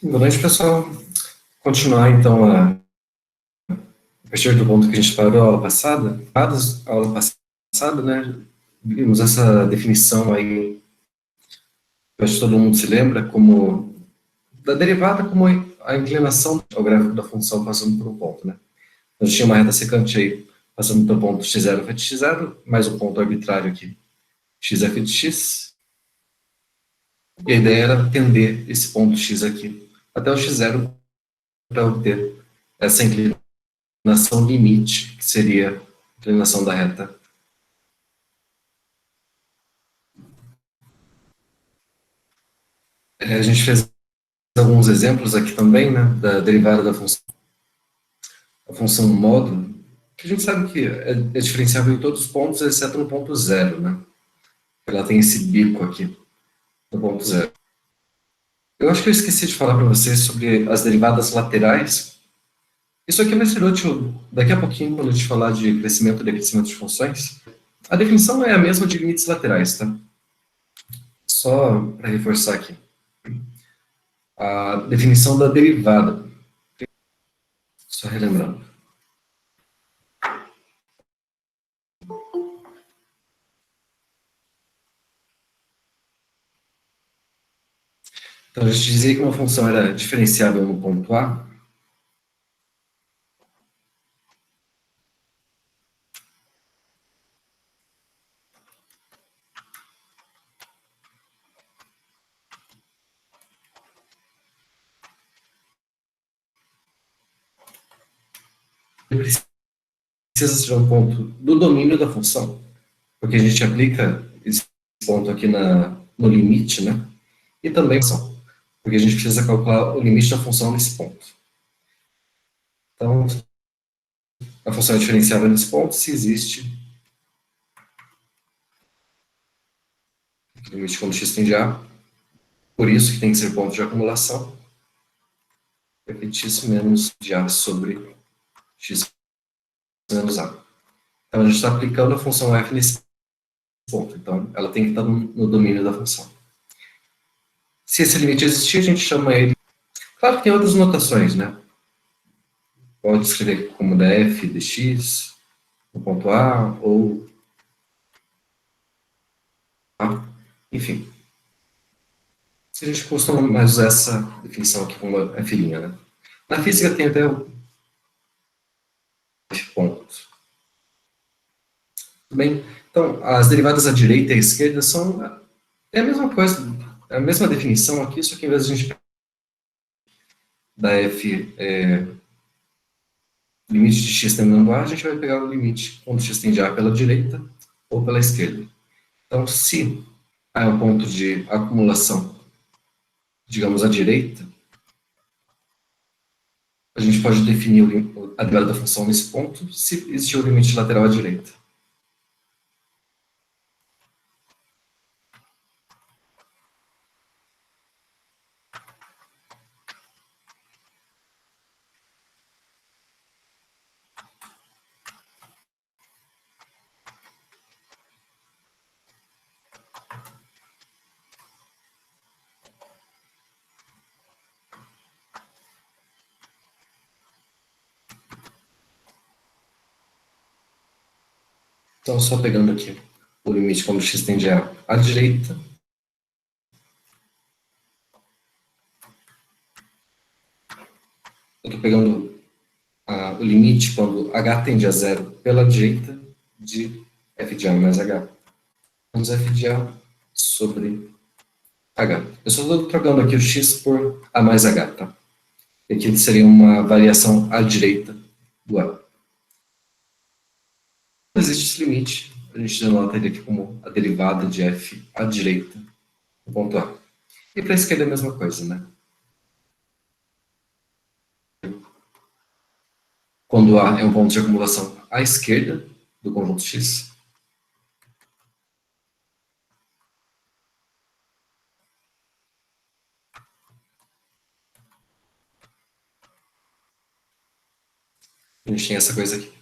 Boa noite, pessoal. Continuar, então, a partir do ponto que a gente parou a aula passada. A aula passada, né, vimos essa definição aí, eu acho que todo mundo se lembra, como da derivada como a inclinação ao gráfico da função passando por um ponto, né? A gente tinha uma reta secante aí, passando pelo ponto x0 f de x0, mais um ponto arbitrário aqui, xf de x, e a ideia era tender esse ponto x aqui até o x0 para obter essa inclinação limite, que seria a inclinação da reta. A gente fez alguns exemplos aqui também, né, da derivada da função, a função módulo, que a gente sabe que é diferenciável em todos os pontos, exceto no ponto zero, né? Ela tem esse bico aqui, no ponto zero. Eu acho que eu esqueci de falar para vocês sobre as derivadas laterais. Isso aqui vai ser útil daqui a pouquinho, quando a gente falar de crescimento e decrescimento de funções. A definição é a mesma de limites laterais, tá? Só para reforçar aqui. A definição da derivada. Só relembrando. Então, a gente dizia que uma função era diferenciável no ponto A. Precisa ser um ponto do domínio da função, porque a gente aplica esse ponto aqui no limite, né? E também porque a gente precisa calcular o limite da função nesse ponto. Então, a função é diferenciável nesse ponto se existe o limite quando x tende a. Por isso que tem que ser ponto de acumulação. X menos de A sobre x menos A. Então, a gente está aplicando a função f nesse ponto. Então, ela tem que estar no domínio da função. Se esse limite existir, a gente chama ele... Claro que tem outras notações, né? Pode escrever como df dx no ponto A, ou A, enfim. A gente costuma mais usar essa definição aqui como f', né? Na física tem até o f ponto. Tudo bem? Então, as derivadas à direita e à esquerda são a mesma coisa, a mesma definição aqui, só que em vez de a gente da f limite de x tendendo a, a gente vai pegar o limite quando x tende a pela direita ou pela esquerda. Então, se A é um ponto de acumulação, digamos, à direita, a gente pode definir a derivada da função nesse ponto se existir o limite lateral à direita. Então, só pegando aqui o limite quando x tende a à direita, eu estou pegando o limite quando h tende a zero pela direita de f de a mais h. Menos f de a sobre h. Eu só estou trocando aqui o x por a mais h, tá? E aqui seria uma variação à direita do a. Não existe esse limite, a gente denota ele aqui como a derivada de f à direita do ponto a. E para a esquerda é a mesma coisa, né? Quando A é um ponto de acumulação à esquerda do conjunto X, a gente tem essa coisa aqui.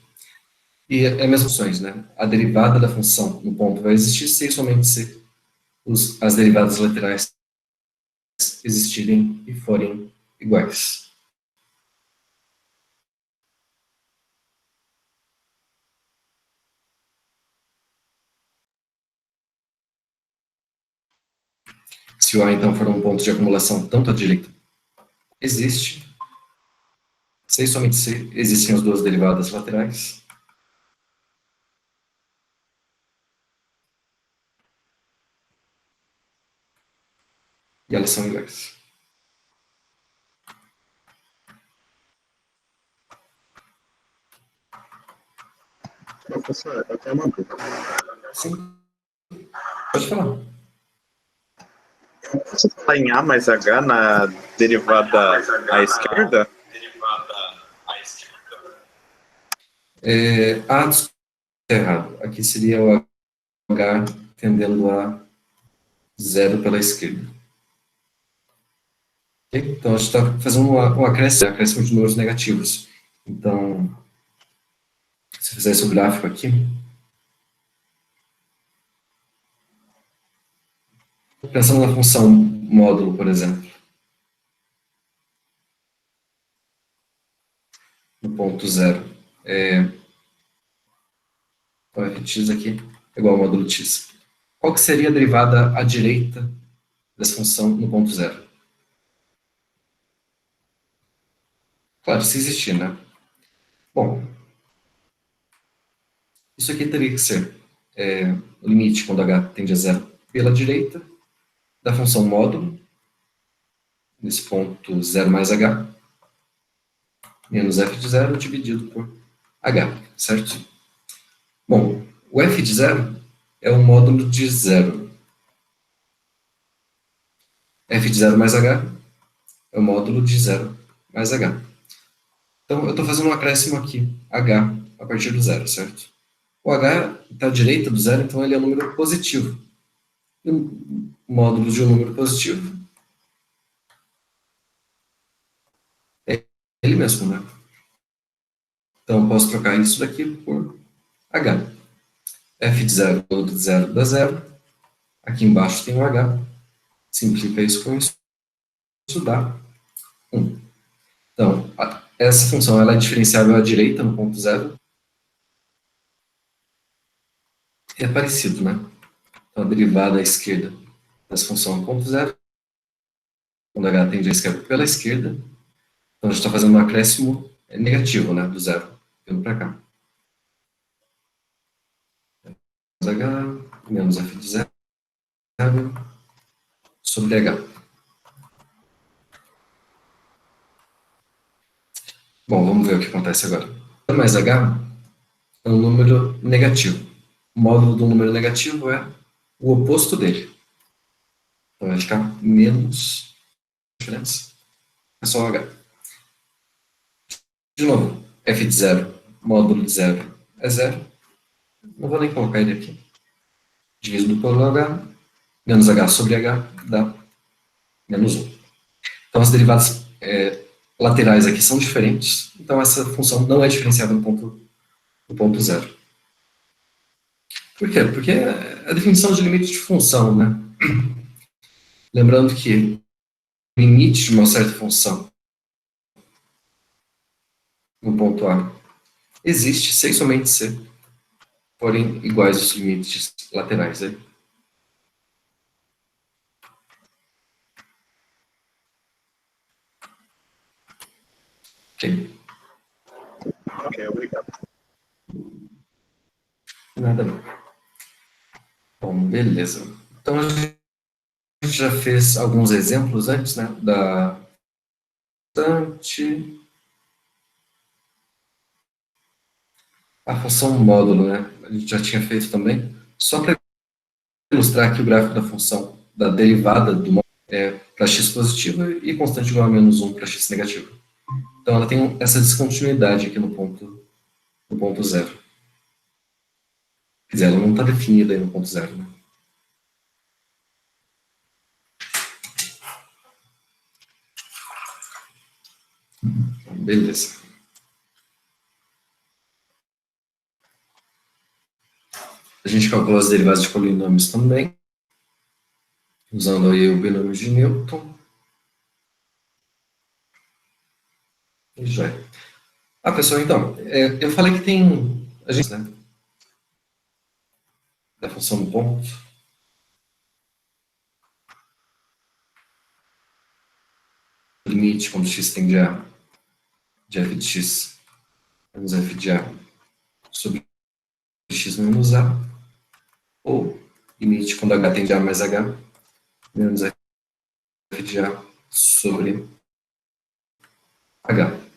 E é as mesmas funções, né? A derivada da função no ponto vai existir se e somente se as derivadas laterais existirem e forem iguais. Se o A, então, for um ponto de acumulação tanto à direita, existe. Se e somente se existem as duas derivadas laterais. E elas são iguais. Professor, eu tenho uma dúvida. Sim, pode falar. Eu posso falar em A mais H na derivada à esquerda? Desculpa, errado. Aqui seria o H tendendo a zero pela esquerda. Okay? Então, a gente está fazendo um acréscimo de números negativos. Então, se eu fizer esse gráfico aqui, pensando na função módulo, por exemplo, no ponto zero, então fx aqui é igual ao módulo x. Qual que seria a derivada à direita dessa função no ponto zero? Claro, se existir, né? Bom, isso aqui teria que ser o limite quando h tende a zero pela direita da função módulo, nesse ponto 0 mais h, menos f de zero dividido por h, certo? Bom, o f de zero é o módulo de zero. F de zero mais h é o módulo de zero mais h. Então, eu estou fazendo um acréscimo aqui, h, a partir do zero, certo? O h está à direita do zero, então ele é um número positivo. E o módulo de um número positivo é ele mesmo, né? Então, eu posso trocar isso daqui por h. F de zero, módulo de zero dá zero. Aqui embaixo tem o h. Simplifica isso com isso, dá 1. Então, essa função ela é diferenciável à direita no ponto zero. É parecido, né? Então, a derivada à esquerda dessa função no ponto zero, quando h tende à esquerda pela esquerda. Então, a gente está fazendo um acréscimo negativo, né? Do zero, vindo para cá. H menos f de zero sobre h. Bom, vamos ver o que acontece agora. Mais h é um número negativo. O módulo do número negativo é o oposto dele. Então, vai ficar menos diferença. É só h. De novo, f de zero, módulo de zero é zero. Não vou nem colocar ele aqui. Dividido pelo h, menos h sobre h dá menos 1. Então, as derivadas laterais aqui são diferentes. Então, essa função não é diferenciável no ponto zero. Por quê? Porque é a definição de limite de função, né? Lembrando que o limite de uma certa função no ponto A existe se e somente se forem iguais os limites laterais. Né? Ok? Ok, obrigado. Nada não. Bom, beleza. Então, a gente já fez alguns exemplos antes, né? Da constante, a função módulo, né? A gente já tinha feito também. Só para ilustrar aqui o gráfico da função, da derivada do módulo para x positivo e constante igual a menos 1 para x negativo. Então, ela tem essa descontinuidade aqui no ponto zero. Quer dizer, ela não está definida aí no ponto zero, né? Beleza. A gente calcula as derivadas de polinômios também, usando aí o binômio de Newton. Já. Ah, pessoal, então, eu falei que tem a gente, né, da função do ponto, limite quando x tende a de f de x menos f de a sobre x menos a, ou limite quando h tende a mais h menos f de a sobre h.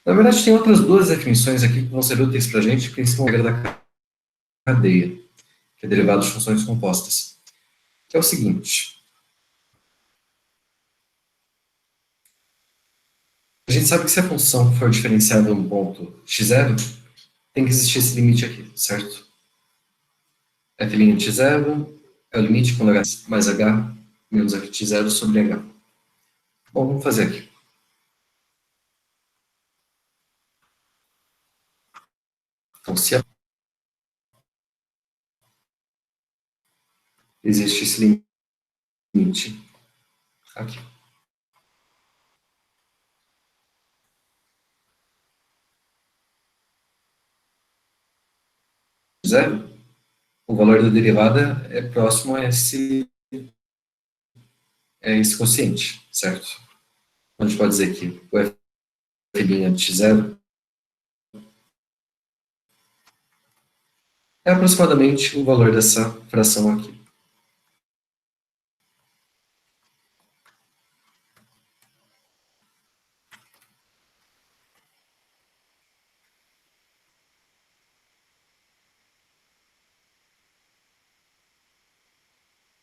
Na verdade, tem outras duas definições aqui que vão ser úteis para a gente, principalmente da cadeia, que é derivada de funções compostas, que é o seguinte. A gente sabe que se a função for diferenciada em um ponto x0, tem que existir esse limite aqui, certo? F' de 0 é o limite quando h mais h menos f de 0 sobre h. Bom, vamos fazer aqui. Então, se existe esse limite aqui, 0, o valor da derivada é próximo a esse quociente, certo? Então, a gente pode dizer que o f' de 0 é aproximadamente o valor dessa fração aqui.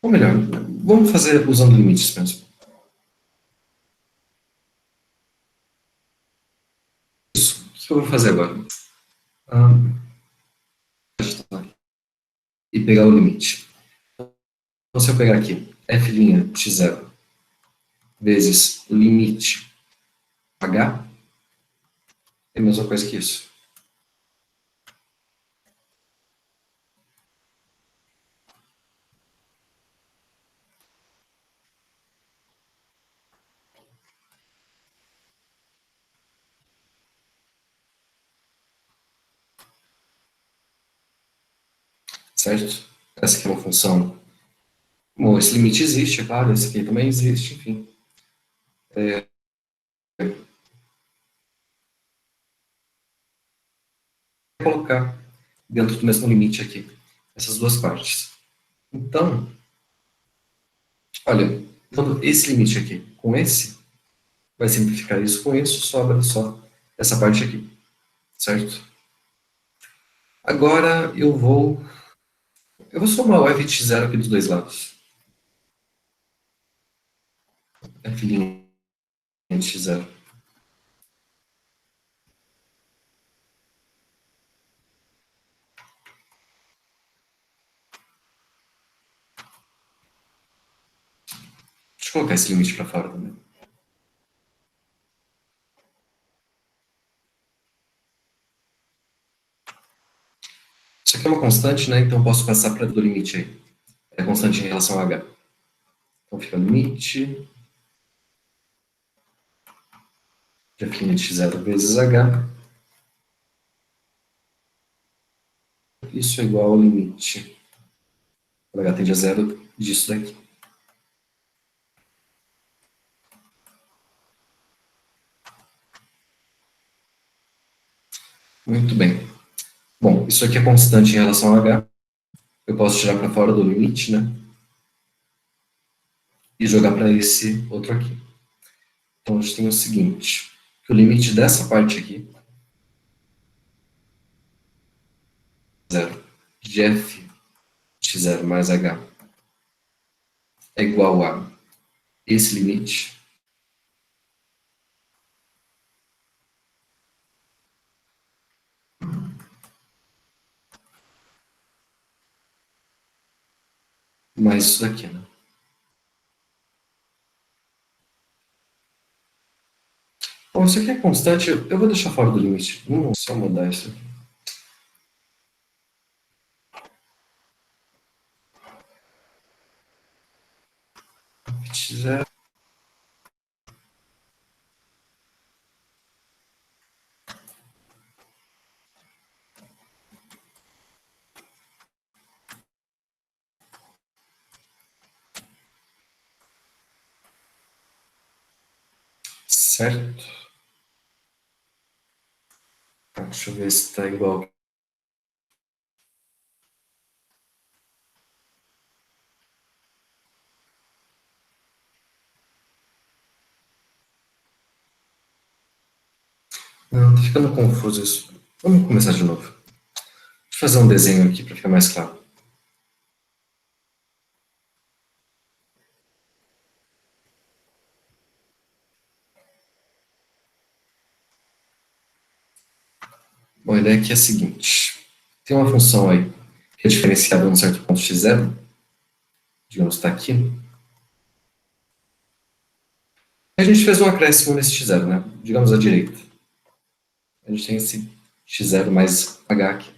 Ou melhor, vamos fazer usando limites mesmo. Isso. O que eu vou fazer agora? E pegar o limite. Então, se eu pegar aqui f' de 0 vezes limite h, é a mesma coisa que isso. Certo? Essa aqui é uma função. Bom, esse limite existe, é claro, esse aqui também existe, enfim. Vou colocar dentro do mesmo limite aqui, essas duas partes. Então, olha, quando esse limite aqui com esse, vai simplificar isso com isso, sobra só essa parte aqui, certo? Agora eu vou somar o f de 0 aqui dos dois lados. F' de 0. Deixa eu colocar esse limite para fora também. Isso aqui é uma constante, né? Então eu posso passar para do limite aí. É constante em relação a h. Então fica limite de f' de 0 vezes h. Isso é igual ao limite, quando h tende a 0, disso daqui. Muito bem. Bom, isso aqui é constante em relação a h. Eu posso tirar para fora do limite, né? E jogar para esse outro aqui. Então a gente tem o seguinte, que o limite dessa parte aqui, 0, de f de 0 mais h, é igual a esse limite mais isso daqui, né? Bom, isso aqui é constante, eu vou deixar fora do limite. Vamos só mudar isso aqui. F de 0 certo? Tá, deixa eu ver se está igual. Não, tá ficando confuso isso. Vamos começar de novo. Deixa eu fazer um desenho aqui para ficar mais claro. Bom, a ideia aqui é a seguinte. Tem uma função aí que é diferenciada num certo ponto x0, digamos que está aqui. A gente fez um acréscimo nesse x0, né? Digamos à direita. A gente tem esse x0 mais h aqui.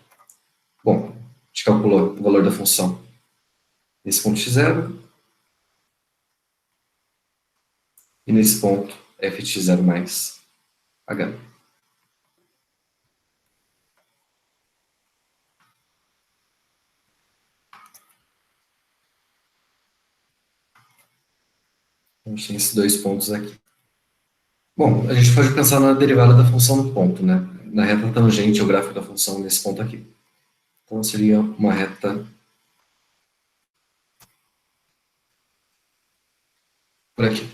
Bom, a gente calculou o valor da função nesse ponto x0 e nesse ponto f de x0 mais h. A gente tem esses dois pontos aqui. Bom, a gente pode pensar na derivada da função do ponto, né? Na reta tangente ao gráfico da função nesse ponto aqui. Então, seria uma reta por aqui.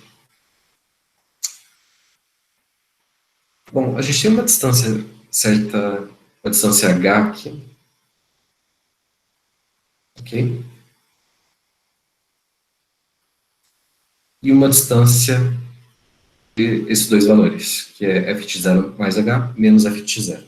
Bom, a gente tem uma distância certa, uma distância h aqui, ok? E uma distância de esses dois valores, que é f de 0 mais h menos f de 0.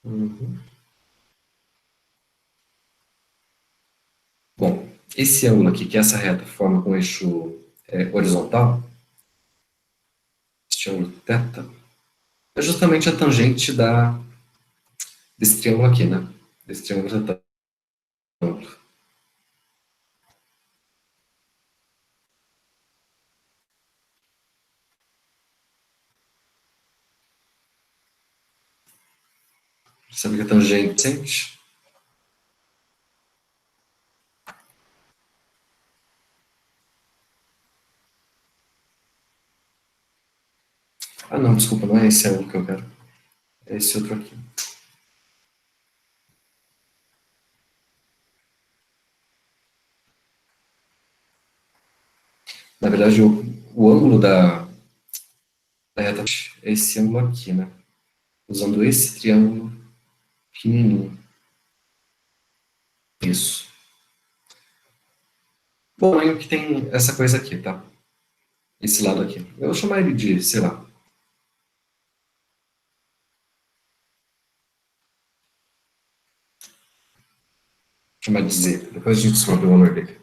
Uhum. Bom, esse ângulo aqui, que essa reta forma com eixo horizontal, este ângulo θ, é justamente a tangente desse triângulo aqui, né? Desse triângulo retângulo. Sabe que a tangente... Ah, não, desculpa, não é esse ângulo que eu quero. É esse outro aqui. Na verdade, o ângulo da reta é esse ângulo aqui, né? Usando esse triângulo pequenininho. Isso. Bom, aí que tem essa coisa aqui, tá? Esse lado aqui. Eu vou chamar ele de, sei lá, chamar de Z. Depois a gente descobre o valor dele.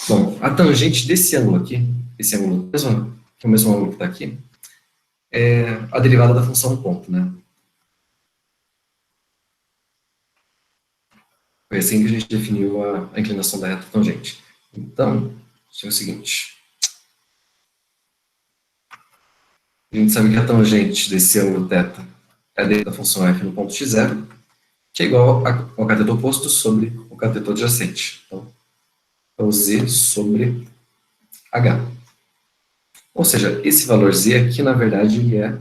Bom, a tangente desse ângulo aqui, esse ângulo mesmo, que é o mesmo ângulo que está aqui, é a derivada da função ponto, né? Foi assim que a gente definiu a inclinação da reta tangente. Então, é o seguinte. A gente sabe que a tangente desse ângulo θ é a derivada da função f no ponto x0, que é igual ao cateto oposto sobre o cateto adjacente. Então, é o z sobre h. Ou seja, esse valor z aqui, na verdade, ele é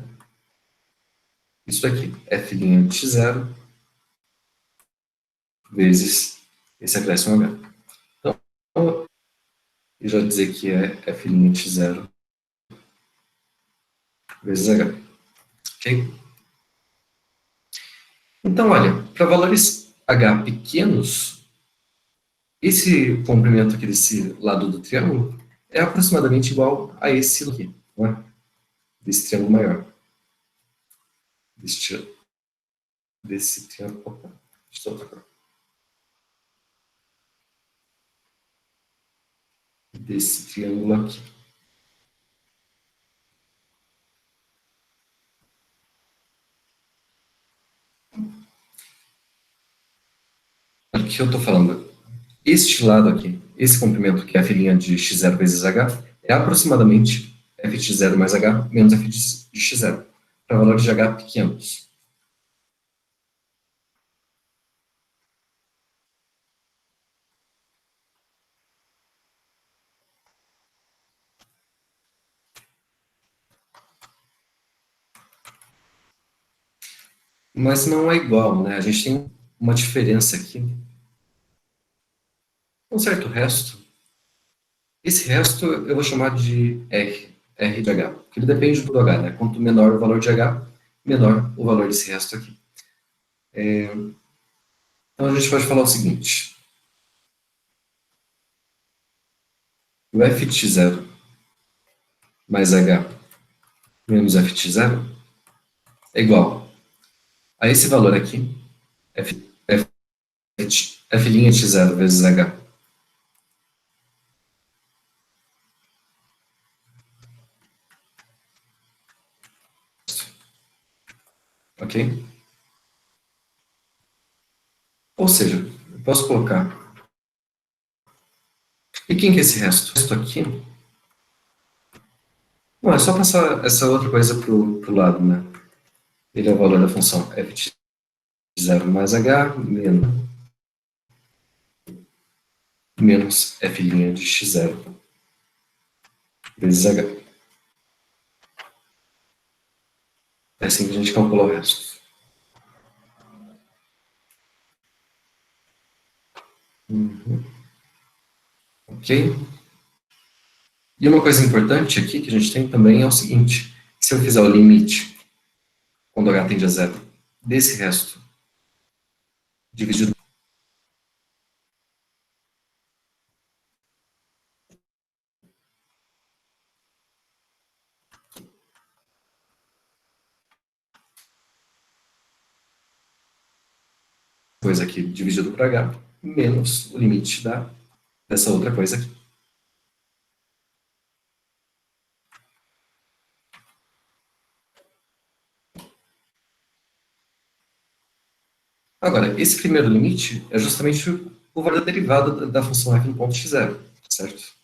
isso aqui, f' de x0 vezes esse acréscimo h. Então, eu já dizer que é f' de x0 vezes h. Ok? Então, olha, para valores h pequenos, esse comprimento aqui desse lado do triângulo é aproximadamente igual a esse aqui, não é? Desse triângulo maior. Desse triângulo. Opa, deixa eu outra cor. Desse triângulo aqui. O que eu estou falando? este lado aqui, esse comprimento, que é a filinha de x0 vezes h, é aproximadamente f de x0 mais h menos f de x0, para valores de h pequenos. Mas não é igual, né? A gente tem uma diferença aqui. Um certo resto. Esse resto eu vou chamar de R de H, porque ele depende do H, né? Quanto menor o valor de H, menor o valor desse resto aqui. Então a gente pode falar o seguinte. O f de x0 mais h menos f de x0 é igual a esse valor aqui, f' de x0 vezes h. Ok? Ou seja, eu posso colocar... E quem que é esse resto? O resto aqui... Bom, é só passar essa outra coisa pro lado, né? Ele é o valor da função f de 0 mais h menos f' de x0 vezes h. É assim que a gente calcula o resto. Ok? E uma coisa importante aqui que a gente tem também é o seguinte. Se eu fizer o limite, quando h tende a zero, desse resto dividido coisa aqui dividido por h, menos o limite dessa outra coisa aqui. Agora, esse primeiro limite é justamente o valor da derivada da função f no ponto x0, certo?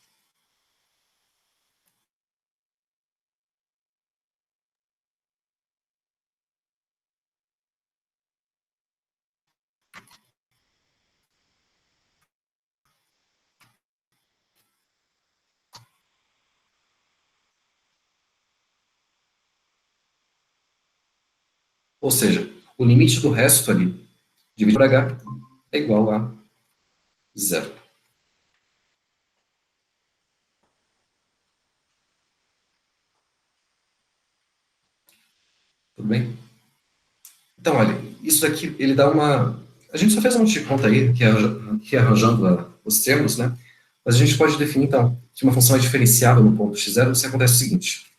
Ou seja, o limite do resto ali, dividido por h, é igual a zero. Tudo bem? Então, olha, isso daqui, ele dá uma... A gente só fez um monte de conta aí, rearranjando os termos, né? Mas a gente pode definir, então, que uma função é diferenciável no ponto x0 se acontece o seguinte.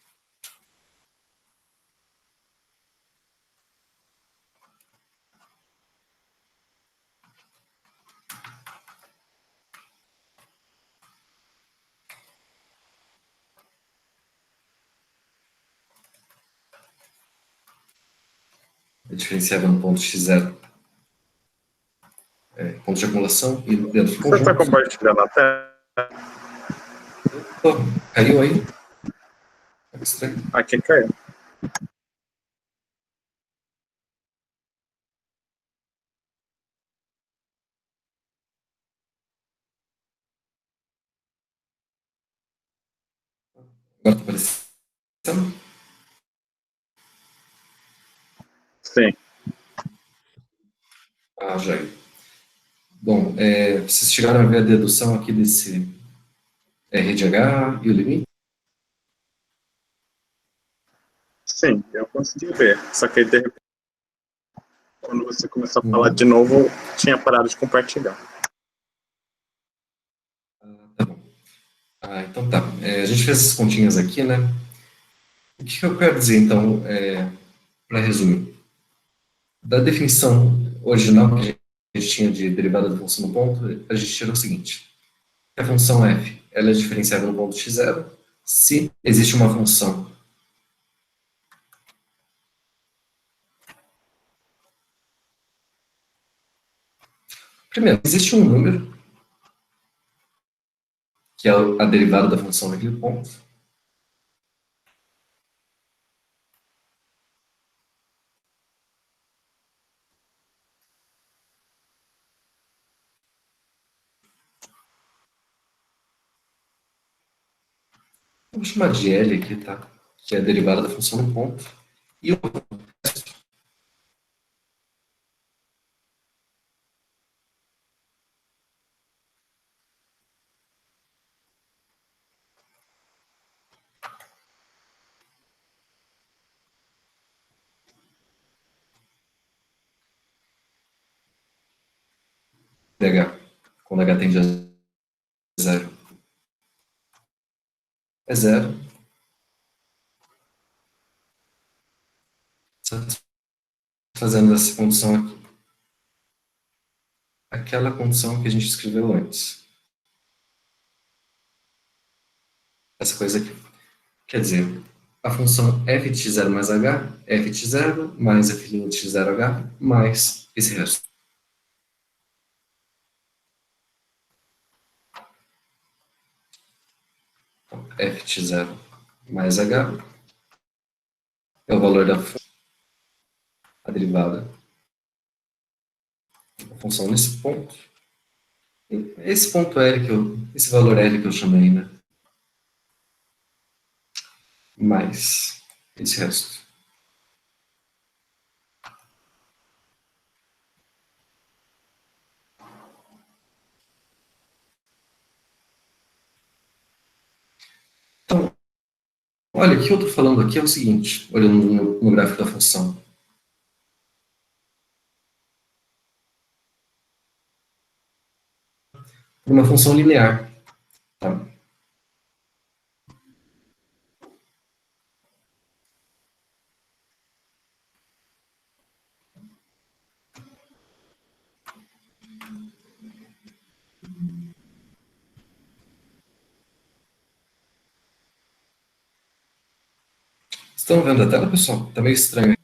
É diferenciável no ponto x0, ponto de acumulação e dentro do Você está conjunto. compartilhando a tela? Opa, caiu aí? É estranho. Aqui caiu. Agora está aparecendo? Sim, Ah, já. Bom, vocês chegaram a ver a dedução aqui desse R de H e o limite? sim, eu consegui ver. Só que de repente, quando você começou a falar de Uhum. novo, tinha parado de compartilhar. Tá bom. Então tá. A gente fez essas continhas aqui, né? O que eu quero dizer, então, para resumir? Da definição original que a gente tinha de derivada da função no ponto, a gente tirou o seguinte. A função f ela é diferenciável no ponto x0 se existe uma função. Primeiro, existe um número que é a derivada da função naquele ponto. Vou chamar de L aqui, tá? Que é a derivada da função no ponto. E o h, quando h tende a zero, é zero. Fazendo essa condição aqui. Aquela condição que a gente escreveu antes. Essa coisa aqui. Quer dizer, a função f de x0 mais h, f de x0 mais f' de x0h, mais esse resto. Então, f de x0 mais h é o valor da função, a derivada da função nesse ponto. E esse ponto L esse valor L que eu chamei, né? Mais esse resto. Então, olha, o que eu estou falando aqui é o seguinte, olhando no gráfico da função. Uma função linear. Tá? Estão vendo a tela, pessoal? Tá meio estranho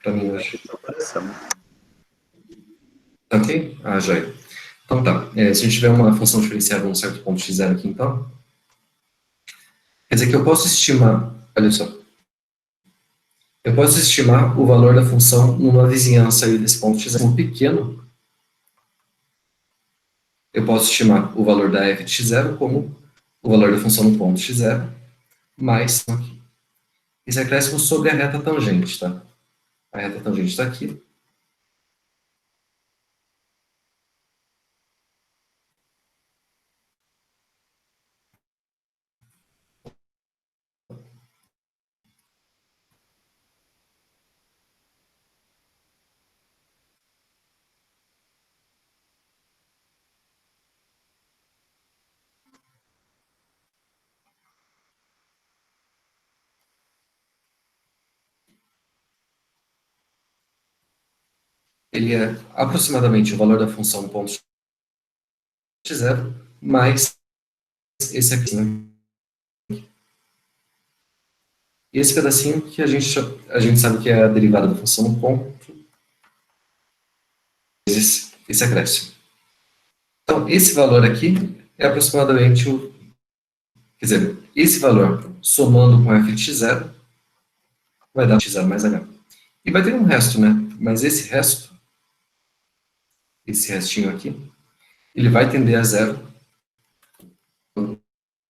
para mim hoje. Tá aparecendo. Tá ok? Ah, já é. Então tá. Se a gente tiver uma função diferenciada num certo ponto x0 aqui, então, quer dizer que eu posso estimar, olha só, eu posso estimar o valor da função numa vizinhança aí desse ponto x0 pequeno. Eu posso estimar o valor da f de x0 como o valor da função no ponto x0 mais aqui. Esse acréscimo sobre a reta tangente, tá? A reta tangente está aqui. Ele é aproximadamente o valor da função no ponto x0 mais esse aqui, né? E esse pedacinho que a gente sabe que é a derivada da função no ponto, esse acréscimo. Então, esse valor aqui é aproximadamente o... Quer dizer, esse valor somando com f de x0 vai dar x0 mais h. E vai ter um resto, né? Mas esse resto, esse restinho aqui, ele vai tender a zero quando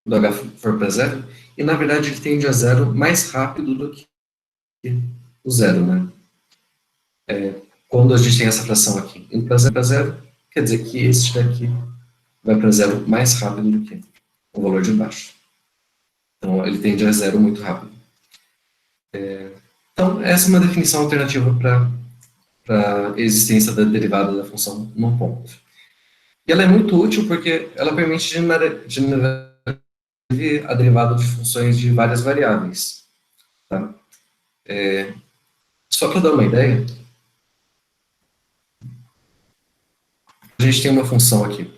o h for para zero, e na verdade ele tende a zero mais rápido do que o zero, né? Quando a gente tem essa fração aqui indo para zero, quer dizer que este daqui vai para zero mais rápido do que o valor de baixo. Então, ele tende a zero muito rápido. Então, essa é uma definição alternativa para a existência da derivada da função num ponto. E ela é muito útil porque ela permite generar a derivada de funções de várias variáveis. Tá? Só para dar uma ideia, a gente tem uma função aqui.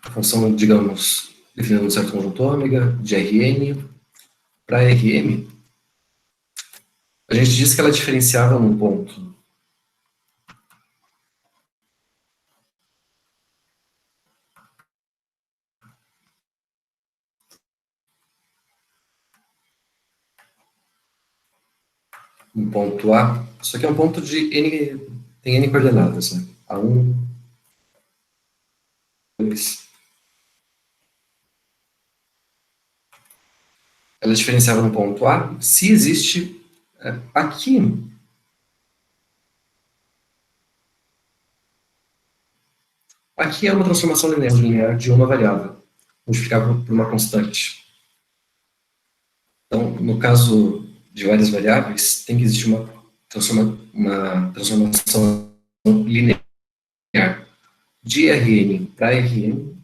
A função, digamos, definida um certo conjunto ômega, de Rn. Para Rm, a gente diz que ela é diferenciável num ponto no ponto A, isso aqui é um ponto de n, tem n coordenadas, né? A1, 2. Ela é diferenciava no ponto A se existe aqui. Aqui é uma transformação linear de uma variável, multiplicada por uma constante. Então, no caso de várias variáveis, tem que existir uma transformação linear de Rn para Rn.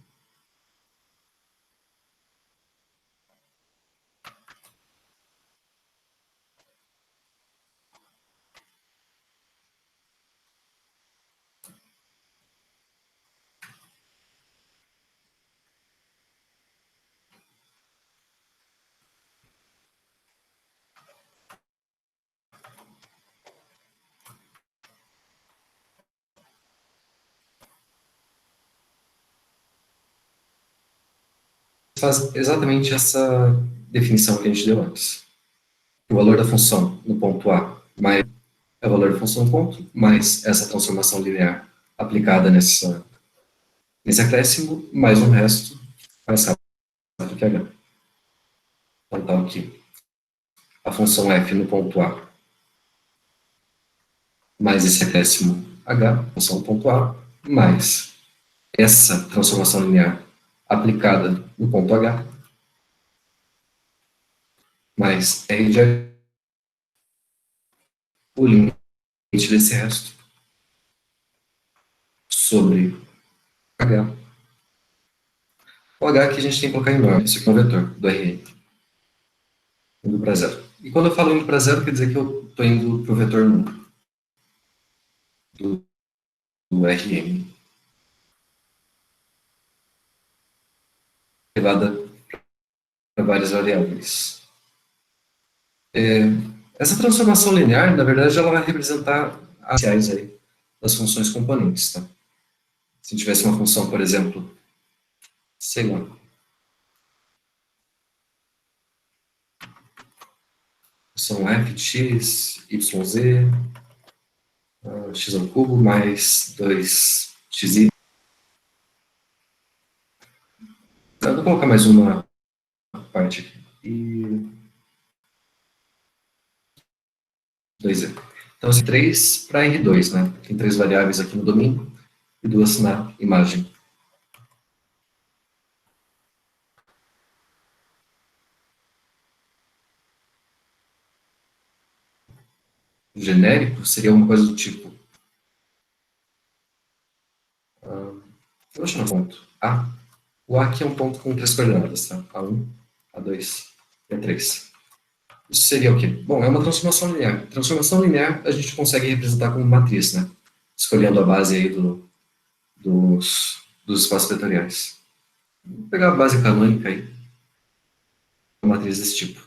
Faz exatamente essa definição que a gente deu antes. O valor da função no ponto A mais é o valor da função no ponto, mais essa transformação linear aplicada nesse acréscimo, mais um resto mais rápido que H. Então, tá aqui. A função f no ponto A mais esse acréscimo H, função no ponto A, mais essa transformação linear aplicada no ponto H, mais R de H, o limite desse resto sobre H. O H que a gente tem que colocar em norma, isso aqui é um vetor do Rn, indo para zero. E quando eu falo indo para zero, quer dizer que eu estou indo para o vetor número do Rn, elevada para várias variáveis. Essa transformação linear, na verdade, ela vai representar as iniciais aí das funções componentes, tá? Se tivesse uma função, por exemplo, sei lá, função f de x, yz, x ao cubo mais 2xy. Eu vou colocar mais uma parte aqui. E 2z. Então, assim, 3 para R2, né? Tem 3 variáveis aqui no domínio e 2 na imagem. Genérico seria uma coisa do tipo. Vou chamar ponto A. O A aqui é um ponto com 3 coordenadas, tá? A1, A2 e A3. Isso seria o quê? Bom, é uma transformação linear. Transformação linear a gente consegue representar como matriz, né? Escolhendo a base aí dos espaços vetoriais. Vou pegar a base canônica aí, uma matriz desse tipo.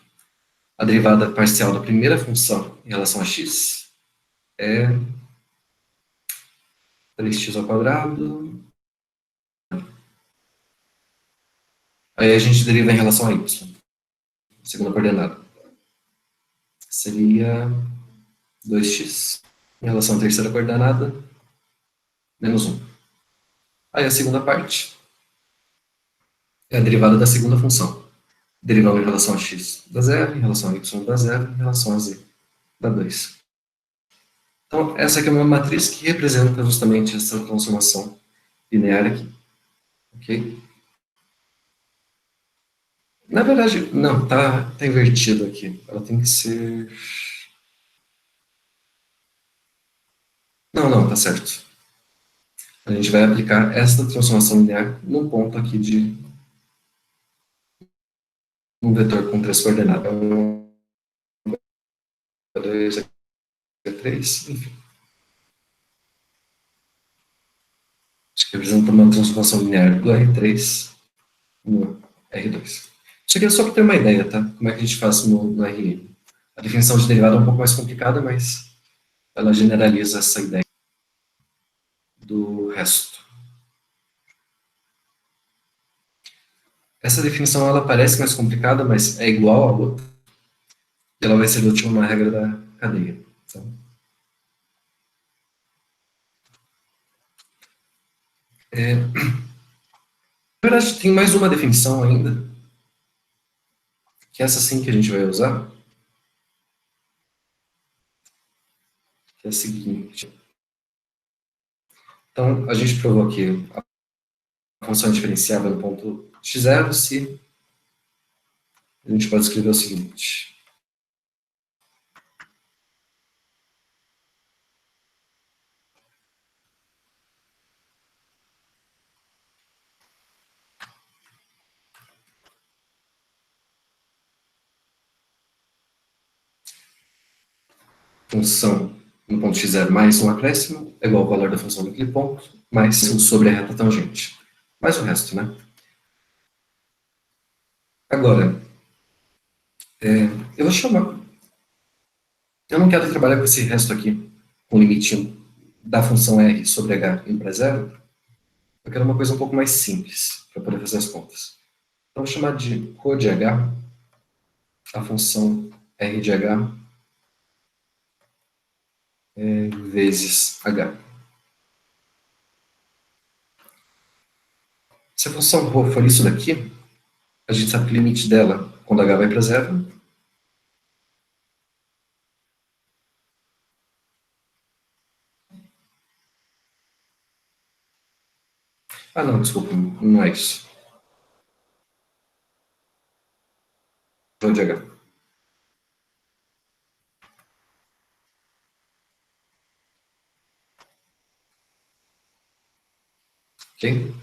A derivada parcial da primeira função em relação a x é 3x ao quadrado. Aí a gente deriva em relação a y, segunda coordenada. Seria 2x em relação à terceira coordenada, menos 1. Aí a segunda parte é a derivada da segunda função. Derivando em relação a x dá zero, em relação a y dá zero, em relação a z dá 2. Então, essa aqui é uma matriz que representa justamente essa transformação linear aqui. Ok? Na verdade, não, tá invertido aqui. Ela tem que ser... Não, tá certo. A gente vai aplicar essa transformação linear num ponto aqui de um vetor com 3 coordenadas. 2, 3, enfim. Acho que representa uma transformação linear do R3 no R2. Isso aqui é só para ter uma ideia, tá? Como é que a gente faz no RN. A definição de derivada é um pouco mais complicada, mas ela generaliza essa ideia do resto. Essa definição ela parece mais complicada, mas é igual a outra. Ela vai ser útil na regra cadeia. Tá? Na verdade, tem mais uma definição ainda, que é essa sim que a gente vai usar, que é a seguinte. Então, a gente provou aqui a função é diferenciável no ponto x0 se a gente pode escrever o seguinte. Função no ponto x0 mais um acréscimo é igual ao valor da função naquele ponto, mais 1 sobre a reta tangente. Mais o resto, né? Agora, eu vou chamar. Eu não quero trabalhar com esse resto aqui, com o limite da função r sobre h indo para zero. Eu quero uma coisa um pouco mais simples, para poder fazer as contas. Então, vou chamar de ρ de h, a função r de h, vezes h. Se a função ρ for isso daqui, a gente sabe que o limite dela, quando h vai para zero, ah, não, desculpa, não é isso. Rho de h. Ok?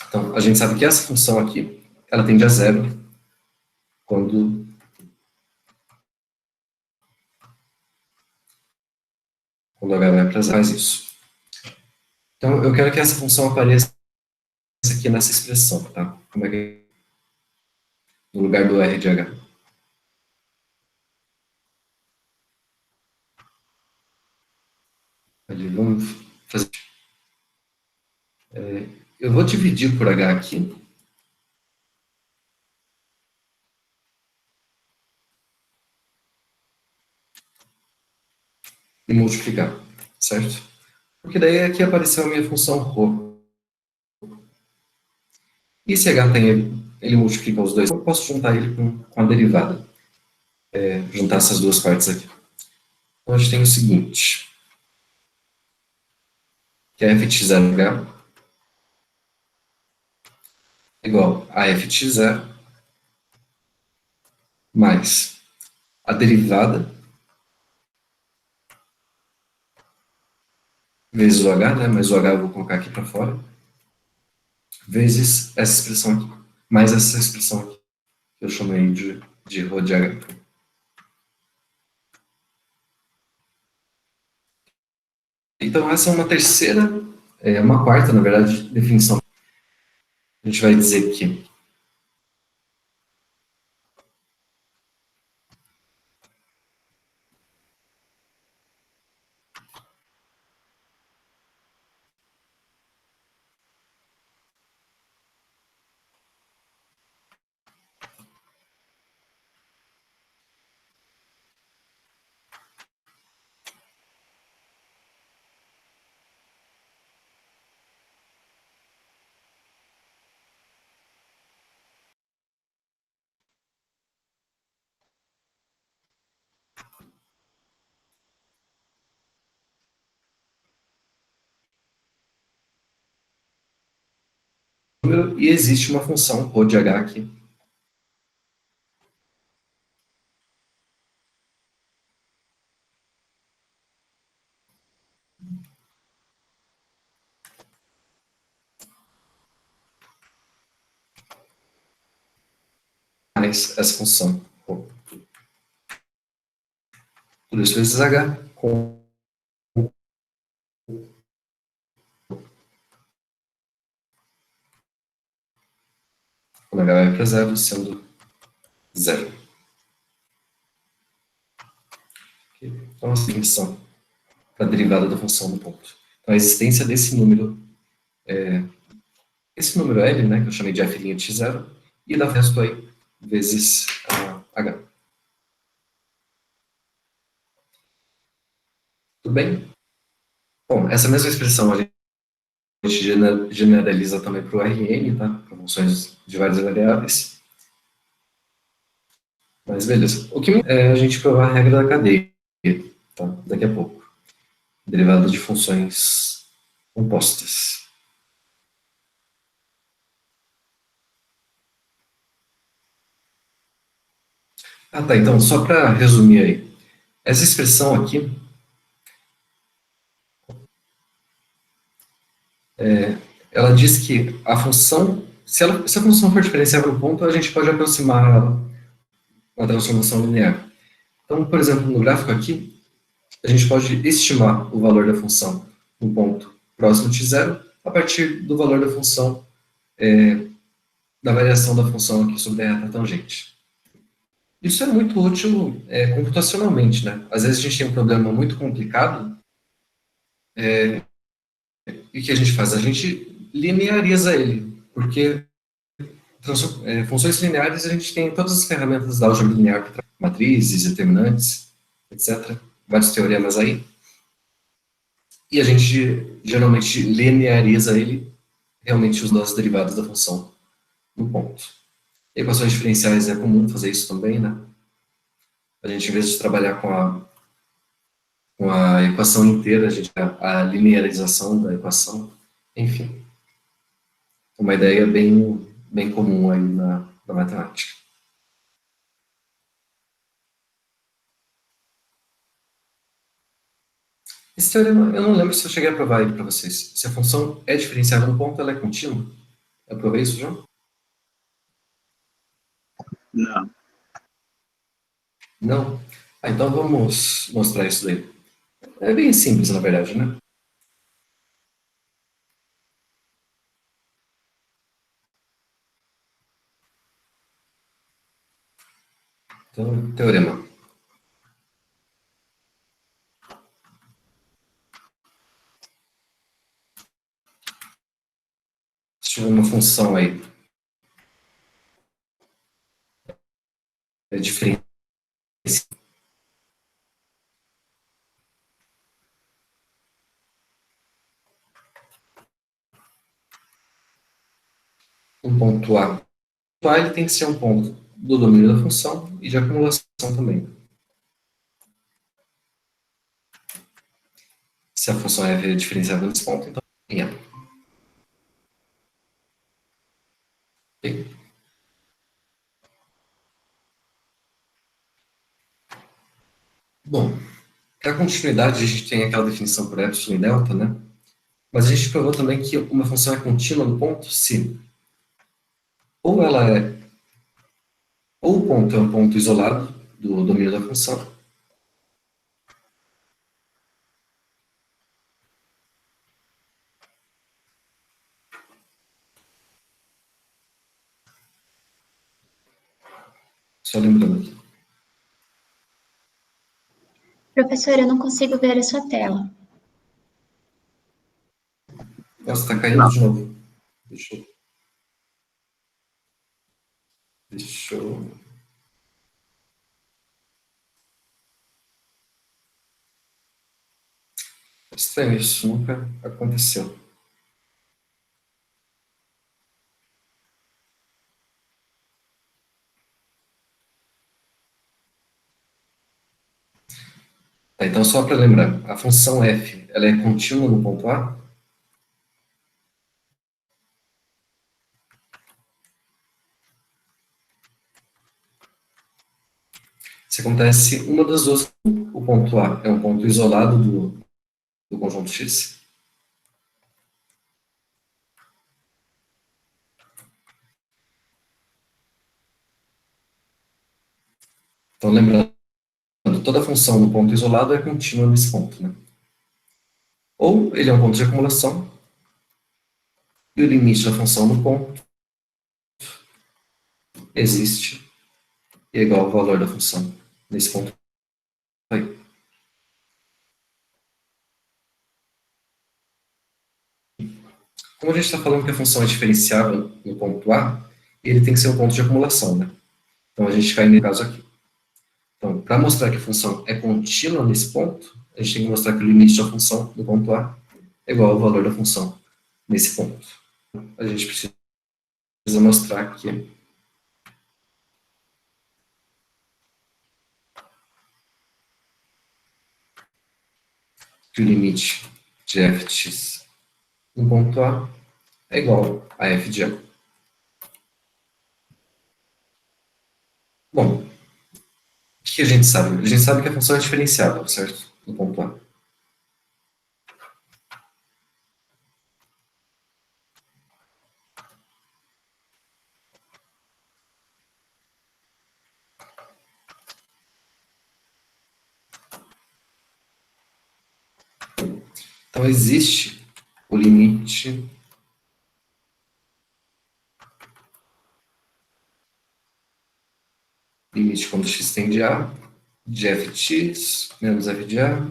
Então, a gente sabe que essa função aqui, ela tende a zero quando h vai para zero, faz isso. Então, eu quero que essa função apareça aqui nessa expressão, tá? Como é que é? No lugar do r de h. Ali, vamos fazer. Eu vou dividir por h aqui. E multiplicar, certo? Porque daí aqui apareceu a minha função ρ. E se h tem ele multiplica os dois, eu posso juntar ele com a derivada. Juntar essas duas partes aqui. Então a gente tem o seguinte, que é f de x0h igual a f de x0 mais a derivada vezes o h, né? Mas o h eu vou colocar aqui para fora, vezes essa expressão aqui, mais essa expressão aqui, que eu chamei de ρ de h. Então essa é uma terceira, uma quarta, na verdade, definição. A gente vai dizer que e existe uma função ρ de h aqui. Mais essa função ρ. Tudo isso vezes h com quando h vai para zero, sendo zero. Então, a definição para a derivada da função do ponto. Então, a existência desse número, esse número L, né, que eu chamei de f' de x0, e dá o resto aí, vezes h. Tudo bem? Bom, essa mesma expressão a gente generaliza também para o RN, tá? Para funções de várias variáveis. Mas beleza. O que é a gente provar a regra da cadeia, tá? Daqui a pouco. Derivada de funções compostas. Ah, tá. Então, só para resumir aí. Essa expressão aqui, ela diz que a função, se a função for diferenciável no ponto, a gente pode aproximar ela uma transformação linear. Então, por exemplo, no gráfico aqui, a gente pode estimar o valor da função no ponto próximo de zero a partir do valor da função, da variação da função aqui sobre a reta tangente. Isso é muito útil computacionalmente, né? Às vezes a gente tem um problema muito complicado, e o que a gente faz? A gente lineariza ele, porque funções lineares a gente tem todas as ferramentas da álgebra linear, matrizes, determinantes, etc. Vários teoremas aí. E a gente geralmente lineariza ele realmente usando as derivadas da função no ponto. Equações diferenciais é comum fazer isso também, né? A gente, em vez de trabalhar com a equação inteira, a gente a linearização da equação. Enfim, uma ideia bem comum aí na matemática. Esse teorema, eu não lembro se eu cheguei a provar ele para vocês. Se a função é diferenciável no ponto, ela é contínua? Eu provei isso já? Não. Não? Ah, então vamos mostrar isso daí. É bem simples, na verdade, né? Então, teorema. Se tiver uma função aí diferente, um ponto A. O ponto A ele tem que ser um ponto do domínio da função e de acumulação também. Se a função é diferenciável nesse ponto, então em A. Ok? Bom, para continuidade, a gente tem aquela definição por epsilon e delta, né? Mas a gente provou também que uma função é contínua no ponto se ou ela é, ou o ponto é um ponto isolado do domínio da função, só lembrando aqui. Professor, eu não consigo ver a sua tela. Nossa, está caindo de novo. Deixa eu... Estranho, isso nunca aconteceu. Tá, então, só para lembrar, a função f ela é contínua no ponto A? Se acontece uma das duas, o ponto A é um ponto isolado do conjunto X. Então, lembrando, toda função no ponto isolado é contínua nesse ponto, né? Ou ele é um ponto de acumulação, e o limite da função no ponto existe e é igual ao valor da função nesse ponto aí. Como a gente está falando que a função é diferenciável no ponto A, ele tem que ser um ponto de acumulação, né? Então, a gente cai nesse caso aqui. Então, para mostrar que a função é contínua nesse ponto, a gente tem que mostrar que o limite da função do ponto A é igual ao valor da função nesse ponto. A gente precisa mostrar que o limite de f de x no ponto A é igual a f de A. Bom, o que a gente sabe? A gente sabe que a função é diferenciável, certo? No ponto A. Então, existe o limite quando x tende a de f de x menos f de a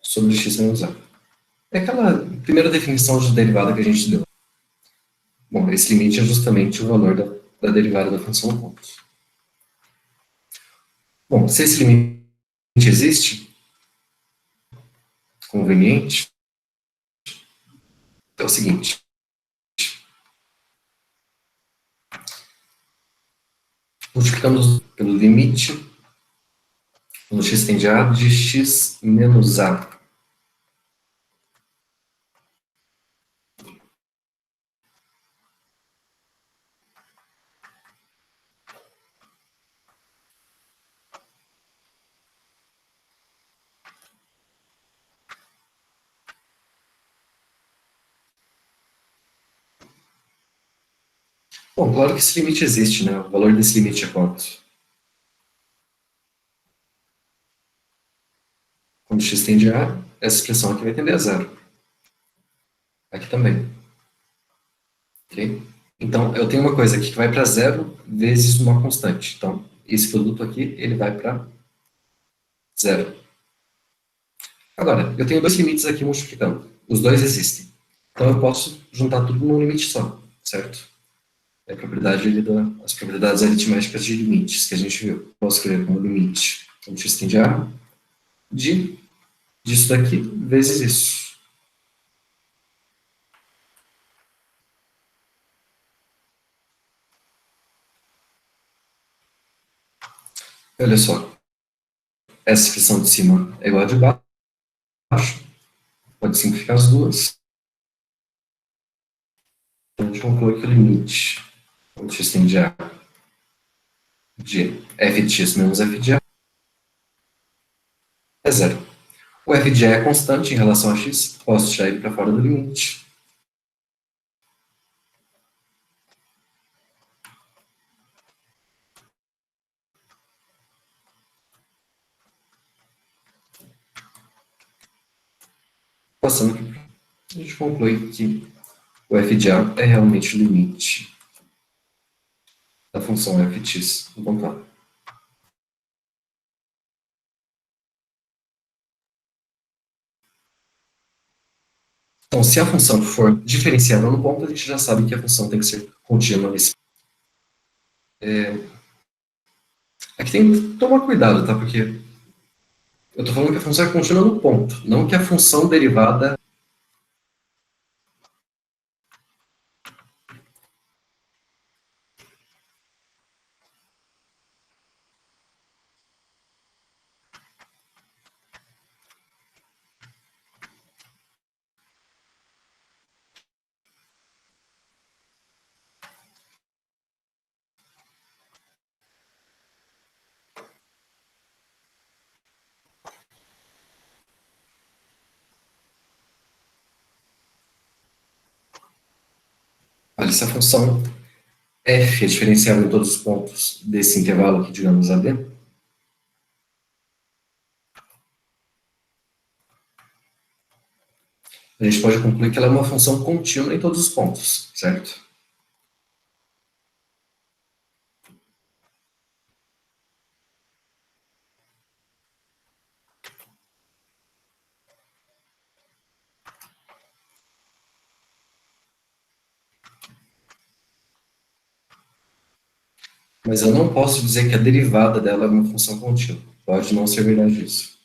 sobre x menos a. É aquela primeira definição de derivada que a gente deu. Bom, esse limite é justamente o valor da derivada da função no ponto. Bom, se esse limite existe, conveniente, é o seguinte. Multiplicamos pelo limite quando x tende a de x menos a. Bom, claro que esse limite existe, né? O valor desse limite é quanto? Quando x tende a, essa expressão aqui vai tender a zero. Aqui também. Ok? Então, eu tenho uma coisa aqui que vai para zero vezes uma constante. Então, esse produto aqui, ele vai para zero. Agora, eu tenho dois limites aqui multiplicando. Os dois existem. Então, eu posso juntar tudo num limite só, certo? É a propriedade ali as propriedades aritméticas de limites que a gente viu. Posso escrever como limite quando x tende a disso daqui vezes isso. Olha só, essa expressão de cima é igual a de baixo. Pode simplificar as duas. Então, a gente conclui que o limite quando x tende a de f de x menos f de a é zero. O f de a é constante em relação a x, posso tirar ele para fora do limite. Passando aqui, a gente conclui que o f de a é realmente o limite da função f de x no ponto A. Então, se a função for diferenciável no ponto, a gente já sabe que a função tem que ser contínua nesse. Aqui tem que tomar cuidado, tá? Porque eu estou falando que a função é contínua no ponto, não que a função derivada. Olha, se a função f é diferenciável em todos os pontos desse intervalo aqui, digamos, AD, a gente pode concluir que ela é uma função contínua em todos os pontos, certo? Mas eu não posso dizer que a derivada dela é uma função contínua. Pode não ser verdade isso.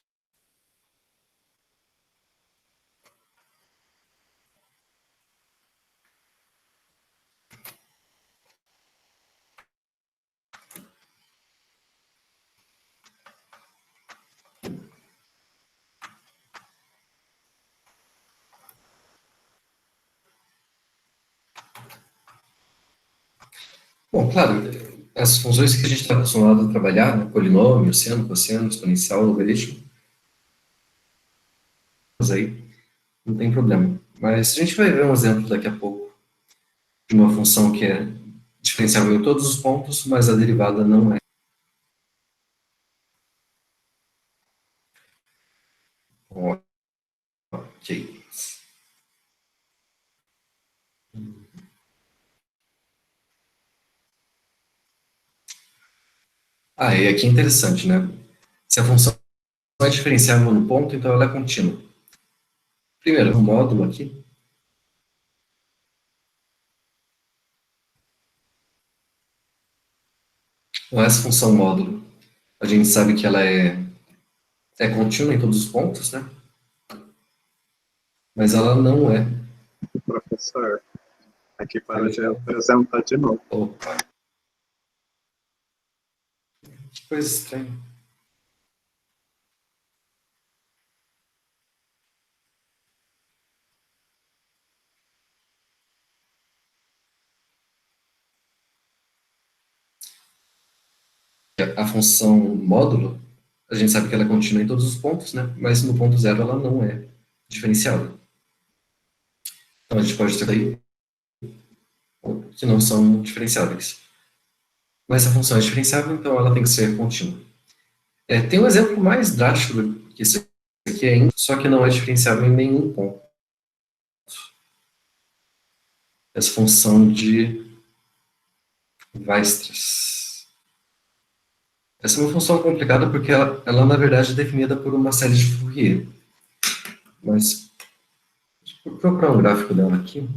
Bom, claro, as funções que a gente está acostumado a trabalhar, né, polinômio, seno, cosseno, exponencial, logaritmo, aí não tem problema. Mas a gente vai ver um exemplo daqui a pouco de uma função que é diferenciável em todos os pontos, mas a derivada não é. Ok. Ah, e aqui é interessante, né? Se a função é diferenciável no ponto, então ela é contínua. Primeiro, o módulo aqui. Então, essa função módulo, a gente sabe que ela é contínua em todos os pontos, né? Mas ela não é. Professor, aqui para de apresentar de novo. Opa, que coisa estranha. A função módulo, a gente sabe que ela é contínua em todos os pontos, né? Mas no ponto zero ela não é diferenciável. Então a gente pode ter aí que não são diferenciáveis. Mas a função é diferenciável, então ela tem que ser contínua. Tem um exemplo mais drástico que esse aqui só que não é diferenciável em nenhum ponto. Essa função de Weierstrass. Essa é uma função complicada porque ela na verdade, é definida por uma série de Fourier. Mas, vou procurar um gráfico dela aqui.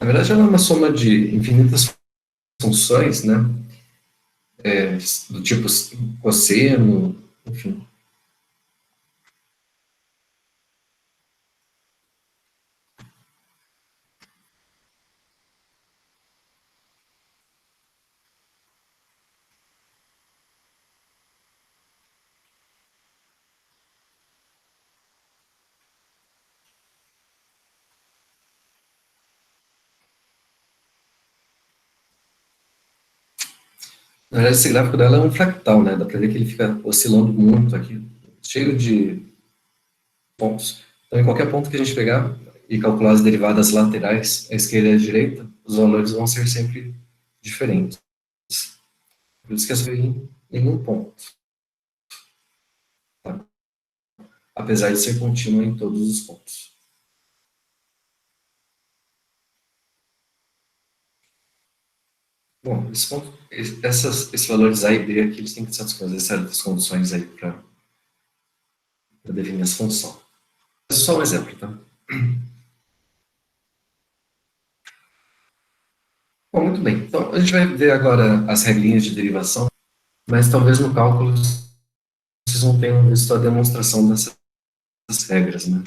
Na verdade, ela é uma soma de infinitas funções, né? Do tipo cosseno, enfim. Na verdade, esse gráfico dela é um fractal, né? Dá para ver que ele fica oscilando muito aqui, cheio de pontos. Então, em qualquer ponto que a gente pegar e calcular as derivadas laterais, à esquerda e à direita, os valores vão ser sempre diferentes. Por isso que essa foi em nenhum ponto, tá? Apesar de ser contínua em todos os pontos. Bom, esses valores A e B aqui, eles têm que satisfazer certas condições aí para definir essa função. É só um exemplo, tá? Bom, muito bem. Então, a gente vai ver agora as regrinhas de derivação, mas talvez no cálculo vocês não tenham visto a demonstração dessas regras, né?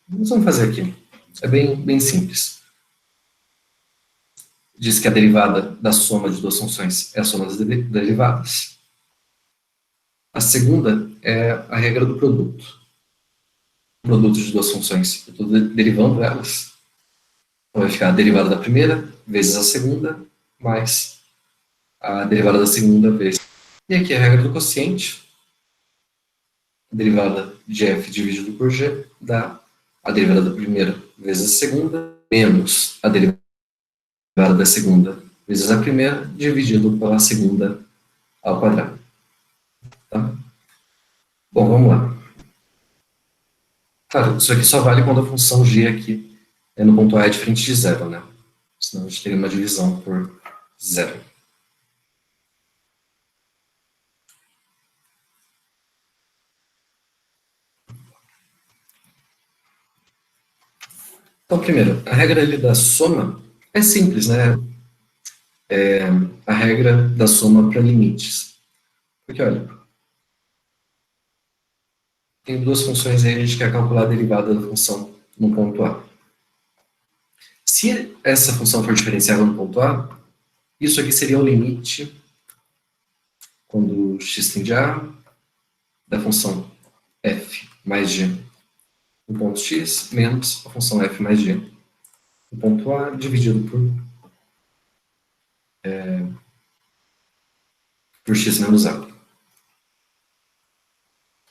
Nós vamos fazer aqui. É bem simples. Diz que a derivada da soma de duas funções é a soma das derivadas. A segunda é a regra do produto. O produto de duas funções. Eu estou derivando elas. Então, vai ficar a derivada da primeira vezes a segunda, mais a derivada da segunda vezes. E aqui a regra do quociente. A derivada de f dividido por g dá a derivada da primeira vezes a segunda, menos a derivada da segunda vezes a primeira, dividido pela segunda ao quadrado. Tá? Bom, vamos lá. Claro, isso aqui só vale quando a função g aqui no ponto A é diferente de zero, né? Senão a gente teria uma divisão por zero. Então, primeiro, a regra ali da soma é simples, né? É a regra da soma para limites. Porque, olha, tem duas funções aí, a gente quer calcular a derivada da função no ponto A. Se essa função for diferenciável no ponto A, isso aqui seria o limite, quando x tende a A, da função f mais g no ponto x, menos a função f mais g no ponto A, dividido por x menos A.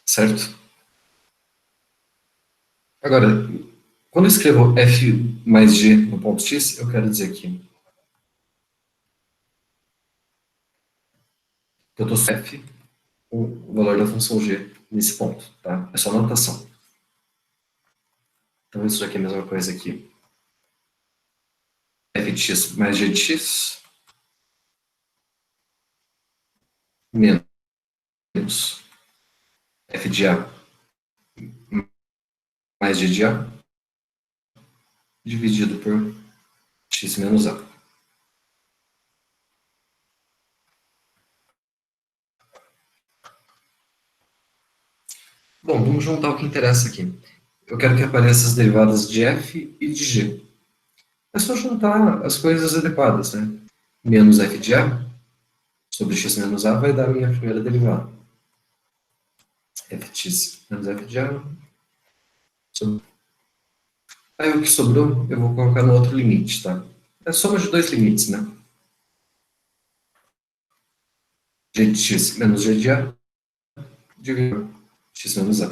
Certo? Agora, quando eu escrevo f mais g no ponto x, eu quero dizer que eu estou f o valor da função g nesse ponto, tá? É só notação. Então, isso aqui é a mesma coisa aqui. F de x mais g de x menos f de a mais g de a dividido por x menos a. Bom, vamos juntar o que interessa aqui. Eu quero que apareçam as derivadas de f e de g. É só juntar as coisas adequadas, né? Menos f de a sobre x menos a vai dar a minha primeira derivada. F de x menos f de a sobre... Aí o que sobrou, eu vou colocar no outro limite, tá? É a soma de dois limites, né? G de x menos g de a dividido por x menos a.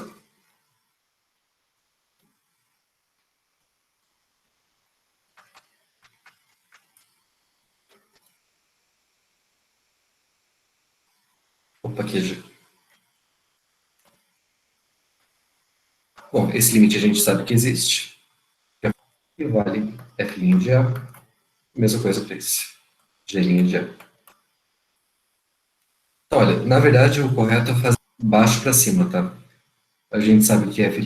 Opa, aqui já. Bom, esse limite a gente sabe que existe. E vale f' de a. Mesma coisa para esse. G' de a. Então, olha, na verdade o correto é fazer baixo para cima, tá? A gente sabe que f'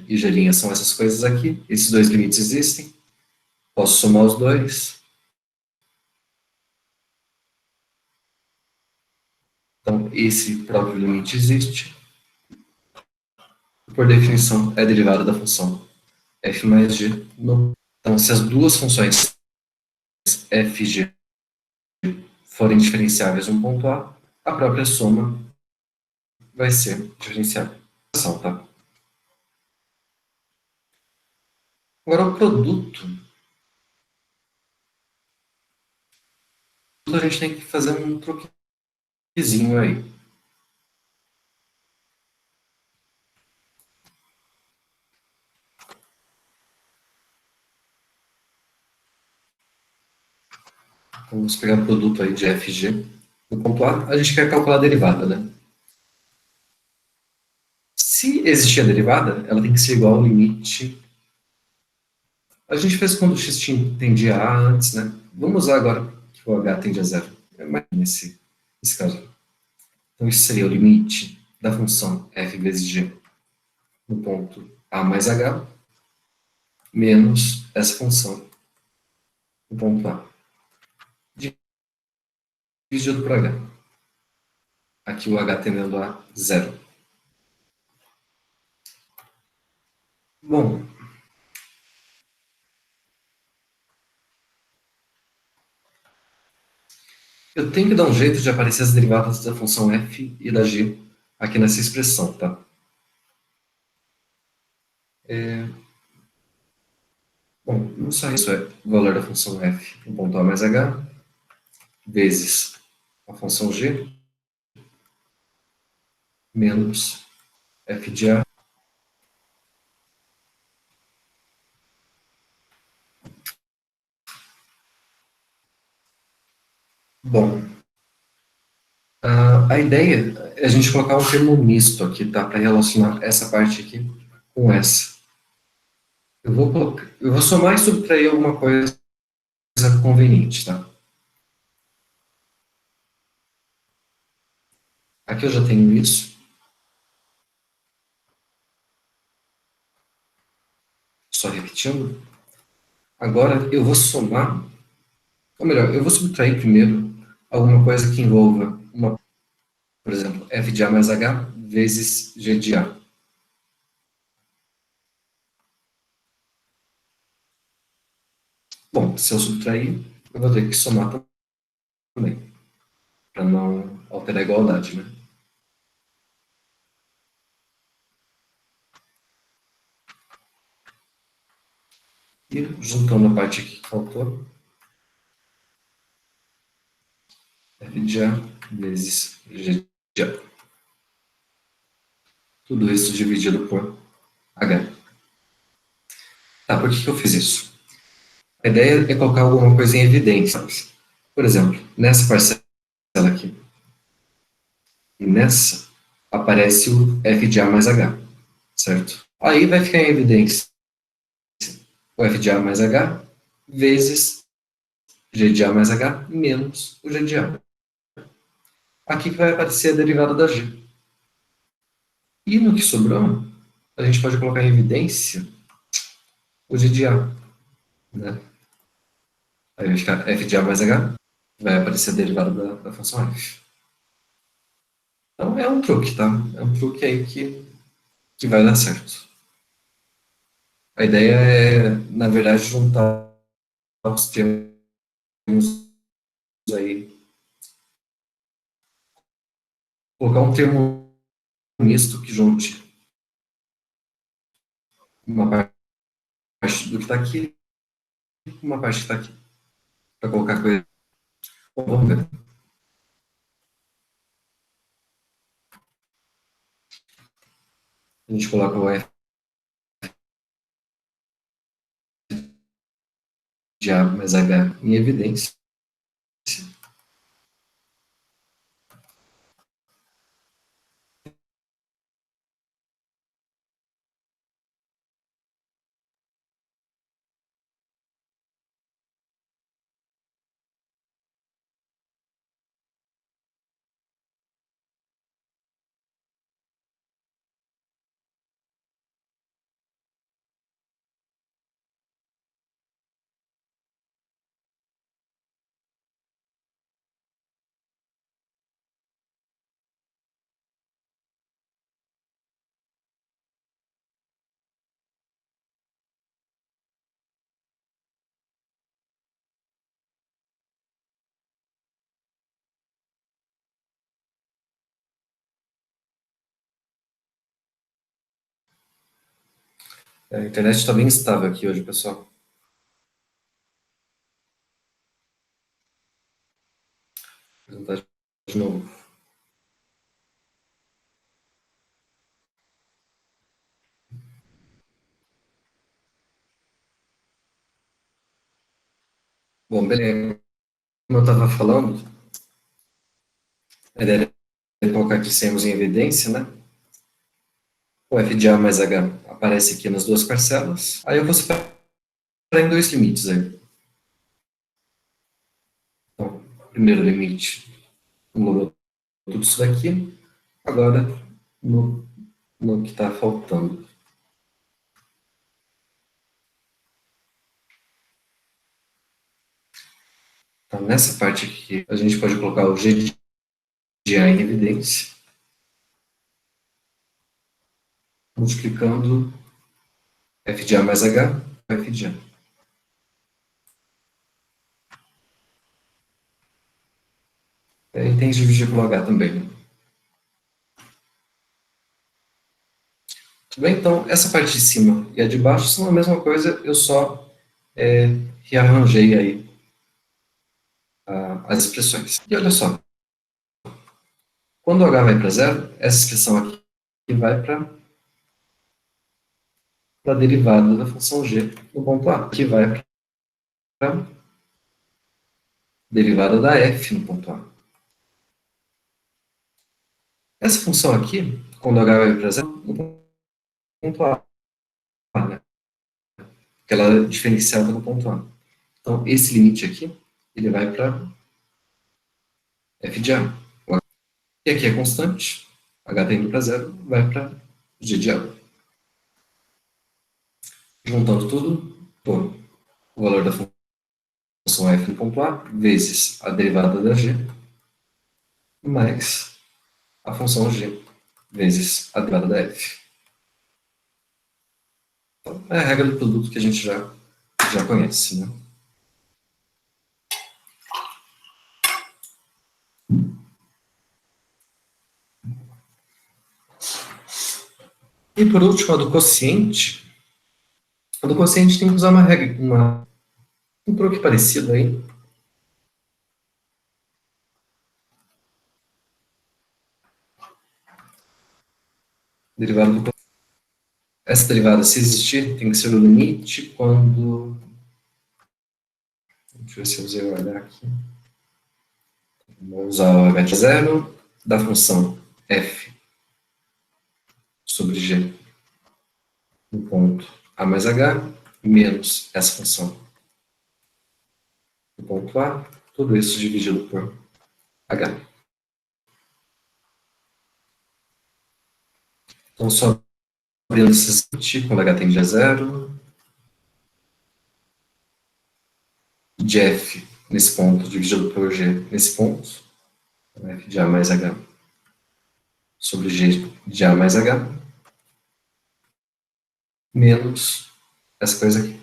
e g' são essas coisas aqui. Esses dois limites existem. Posso somar os dois. Então, esse próprio limite existe. Por definição, é derivada da função f mais g. Então, se as duas funções f e g forem diferenciáveis no ponto A própria soma vai ser diferenciável. Tá? Agora, o produto, a gente tem que fazer um truquezinho aí. Vamos pegar o produto aí de f e g. No ponto A gente quer calcular a derivada, né? Se existir a derivada, ela tem que ser igual ao limite. A gente fez quando o x tendia a antes, né? Vamos usar agora que o h tende a zero. É mais nesse caso. Então, isso seria o limite da função f vezes g no ponto a mais h, menos essa função no ponto a, dividido por h. Aqui o h tendendo a zero. Bom, eu tenho que dar um jeito de aparecer as derivadas da função f e da g aqui nessa expressão, tá? Bom, não só isso, é o valor da função f no ponto a mais h, vezes a função g, menos f de a. Bom, a ideia é a gente colocar um termo misto aqui, tá? Para relacionar essa parte aqui com essa. Eu vou somar e subtrair alguma coisa conveniente, tá? Aqui eu já tenho isso. Só repetindo. Agora eu vou somar, ou melhor, eu vou subtrair primeiro alguma coisa que envolva uma, por exemplo, f de a mais h vezes g de a. Bom, se eu subtrair, eu vou ter que somar também, para não alterar a igualdade, né? E juntando a parte aqui que faltou, f de A vezes g de A. Tudo isso dividido por h. Tá, por que eu fiz isso? A ideia é colocar alguma coisa em evidência. Por exemplo, nessa parcela aqui e nessa, aparece o f de A mais h, certo? Aí vai ficar em evidência o f de A mais h vezes g de A mais h menos o g de A. Aqui que vai aparecer a derivada da g. E no que sobrou, a gente pode colocar em evidência o g de A, né? Aí vai ficar f de A mais h, vai aparecer a derivada da função f. Então é um truque, tá? É um truque aí que vai dar certo. A ideia é, na verdade, juntar os termos aí, colocar um termo misto que junte uma parte do que está aqui e uma parte que está aqui, para colocar coisa. Bom, vamos ver. A gente coloca o f de A mais h em evidência. A internet está bem instável aqui hoje, pessoal. Vou apresentar de novo. Bom, beleza. Como eu estava falando, a ideia é colocar aqui termos em evidência, né? O f de A mais h aparece aqui nas duas parcelas. Aí eu vou separar em dois limites aí. Então, primeiro limite, acumulou tudo isso daqui. Agora, no que está faltando. Então, nessa parte aqui, a gente pode colocar o g de A em evidência, multiplicando f de A mais h por f de A. E tem que dividir pelo h também. Né? Tudo bem? Então, essa parte de cima e a de baixo são a mesma coisa, eu só rearranjei aí as expressões. E olha só, quando o h vai para zero, essa expressão aqui vai para a derivada da função g no ponto A, que vai para a derivada da f no ponto A. Essa função aqui, quando h vai para zero, no ponto A, né? Porque ela é diferenciada no ponto A. Então, esse limite aqui, ele vai para f de A. E aqui é constante, h está indo para zero, vai para g de A. Juntando tudo, pô, o valor da função f no ponto A vezes a derivada da g mais a função g vezes a derivada da f. Então, é a regra do produto que a gente já conhece, né? E por último, a do quociente. A do quociente tem que usar uma regra, um truque parecido aí. Derivada do Essa derivada, se existir, tem que ser o limite quando... Deixa eu ver se eu usei o H aqui. Vou usar o H de zero da função f sobre g no ponto a mais h menos essa função no ponto a, tudo isso dividido por h. Então, só abrindo esse limite, quando h tende a zero, de f nesse ponto dividido por g nesse ponto, f de a mais h sobre g de a mais h, menos essa coisa aqui,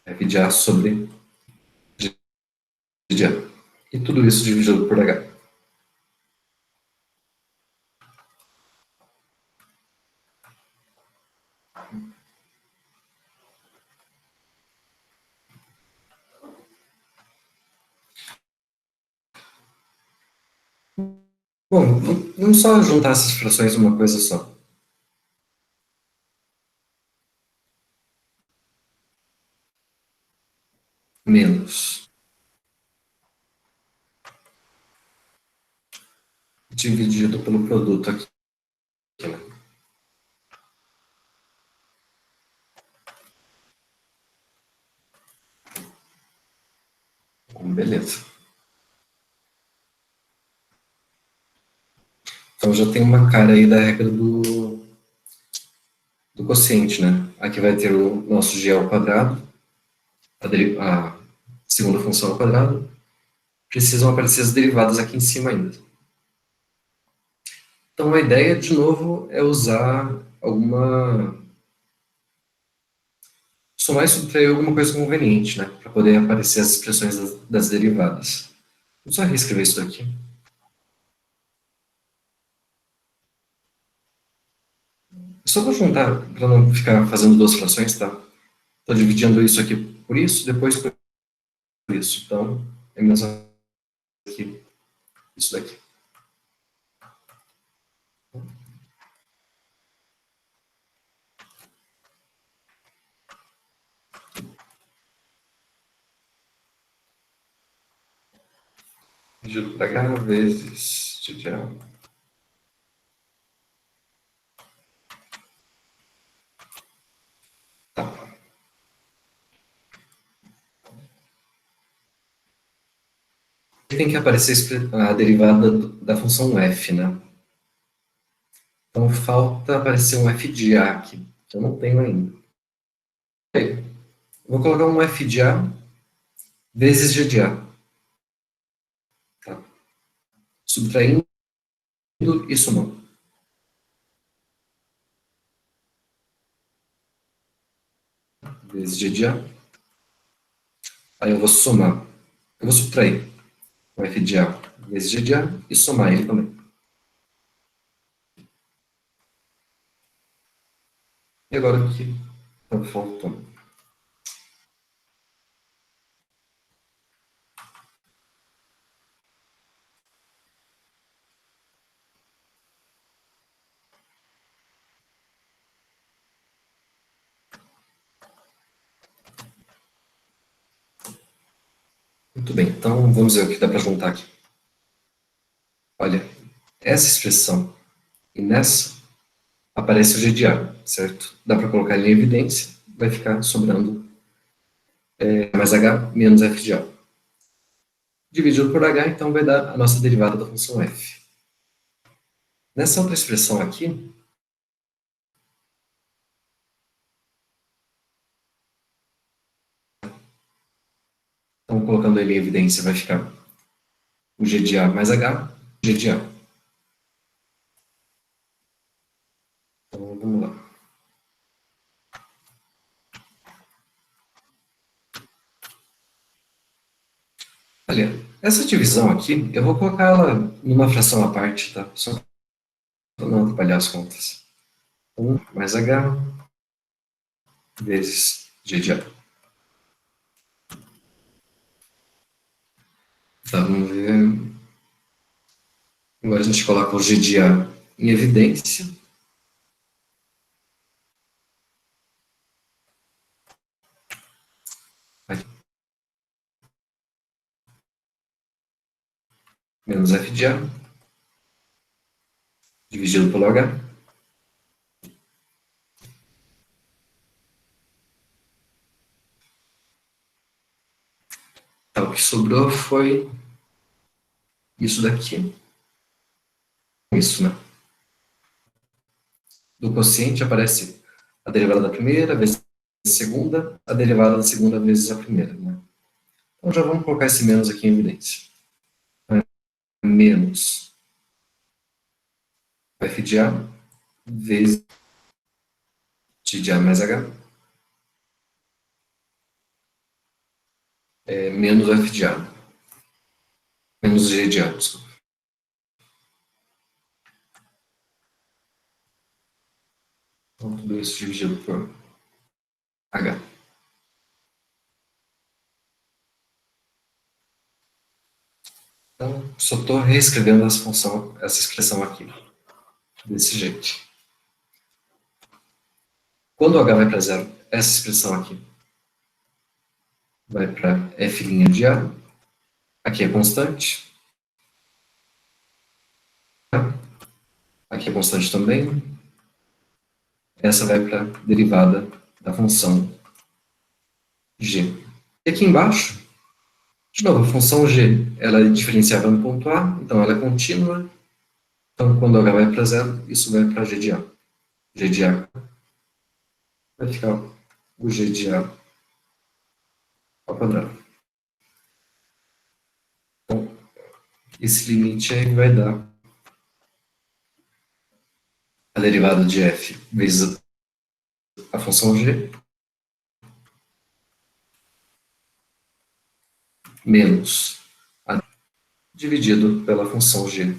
f de a sobre g de a. E tudo isso dividido por h. Bom, vamos só juntar essas frações em uma coisa só. Menos dividido pelo produto aqui, né? Bom, beleza. Então já tem uma cara aí da regra do quociente, né? Aqui vai ter o nosso g ao quadrado, a segunda função ao quadrado. Precisam aparecer as derivadas aqui em cima ainda. Então a ideia, de novo, é usar somar e subtrair alguma coisa conveniente, né? Para poder aparecer as expressões das derivadas. Vou só reescrever isso daqui. Só vou juntar, para não ficar fazendo duas frações, tá? Estou dividindo isso aqui por isso, depois por isso. Então, é a mesma aqui, isso daqui. Dividido por h vezes GDA. Tá. Tem que aparecer a derivada da função f, né? Então, falta aparecer um f de a aqui, que eu não tenho ainda. Ok. Vou colocar um f de a vezes g de a. Tá? Subtraindo e somando. Vezes g de a. Aí eu vou somar. Eu vou subtrair o f de a vezes g de a e somar ele também. E agora aqui está faltando. Muito bem, então vamos ver o que dá para juntar aqui. Olha, essa expressão e nessa aparece o g de a, certo? Dá para colocar ele em evidência, vai ficar sobrando mais h menos f de a. Dividido por h, então vai dar a nossa derivada da função f. Nessa outra expressão aqui, então colocando ele em evidência, vai ficar o g de a mais h, g de a. Então vamos lá. Olha, Essa divisão aqui, eu vou colocar ela numa fração à parte, tá? Só para não atrapalhar as contas. 1 mais H vezes G de A. Tá, vamos ver. Agora a gente coloca o G de A em evidência. Aqui. Menos F de A, dividido pelo H. Tá, o que sobrou foi isso daqui. Isso, né? Do quociente aparece a derivada da primeira vezes a segunda, a derivada da segunda vezes a primeira, né? Então já vamos colocar esse menos aqui em evidência. Menos F de A vezes G de A mais H menos F de A. Menos G de A, desculpa. Então tudo isso dividido por H. Então, só estou reescrevendo essa expressão aqui, desse jeito. Quando o H vai para zero, essa expressão aqui vai para F' de A. Aqui é constante. Aqui é constante também. Essa vai para a derivada da função g. E aqui embaixo, de novo, a função g ela é diferenciável no ponto A, então ela é contínua. Então, quando h vai para zero, isso vai para g de A. G de A vai ficar o g de A ao quadrado. Então, esse limite aí vai dar a derivada de f vezes a função g menos a dividido pela função g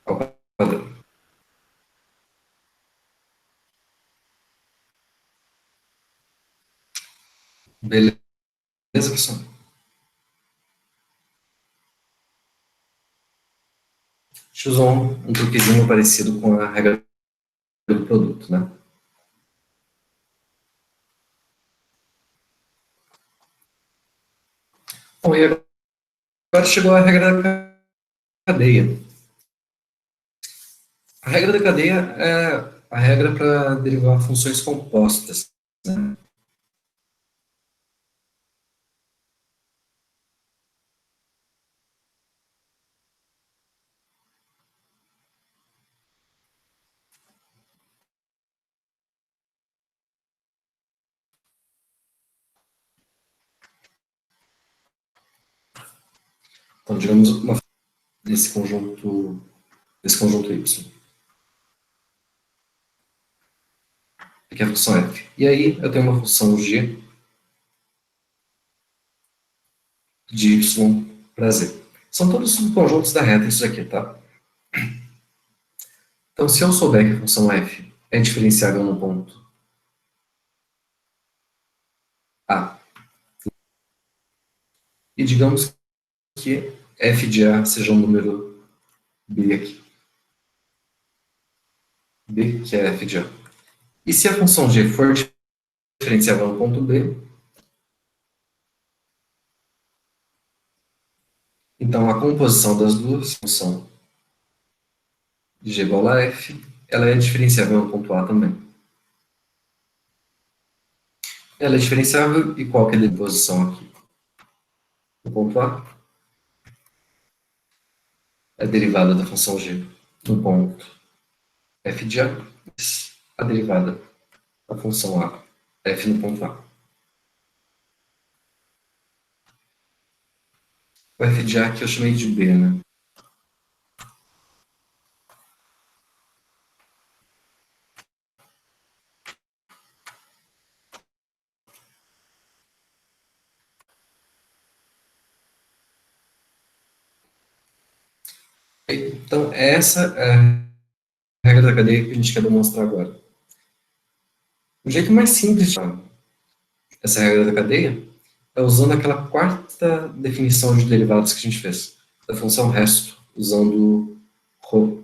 ao quadrado. Beleza, pessoal? Deixa eu usar um truquezinho parecido com a regra do produto, né? Bom, e agora chegou a regra da cadeia. A regra da cadeia é a regra para derivar funções compostas, né? Então, digamos uma desse conjunto Y, que é a função f. E aí eu tenho uma função g de y para z. São todos subconjuntos da reta isso aqui, tá? Então, se eu souber que a função f é diferenciável no ponto A, e digamos que f de A seja um número b aqui, b que é f de A. E se a função g for diferenciável no ponto B, então a composição das duas, função de g igual a f, ela é diferenciável no ponto A também. Ela é diferenciável e qual que é a composição aqui? No ponto A, é a derivada da função g no ponto f de A, a derivada da função A, f no ponto A. O f de A que eu chamei de B, né? Então, essa é a regra da cadeia que a gente quer demonstrar agora. O jeito mais simples de essa regra da cadeia é usando aquela quarta definição de derivadas que a gente fez, da função resto, usando ρ.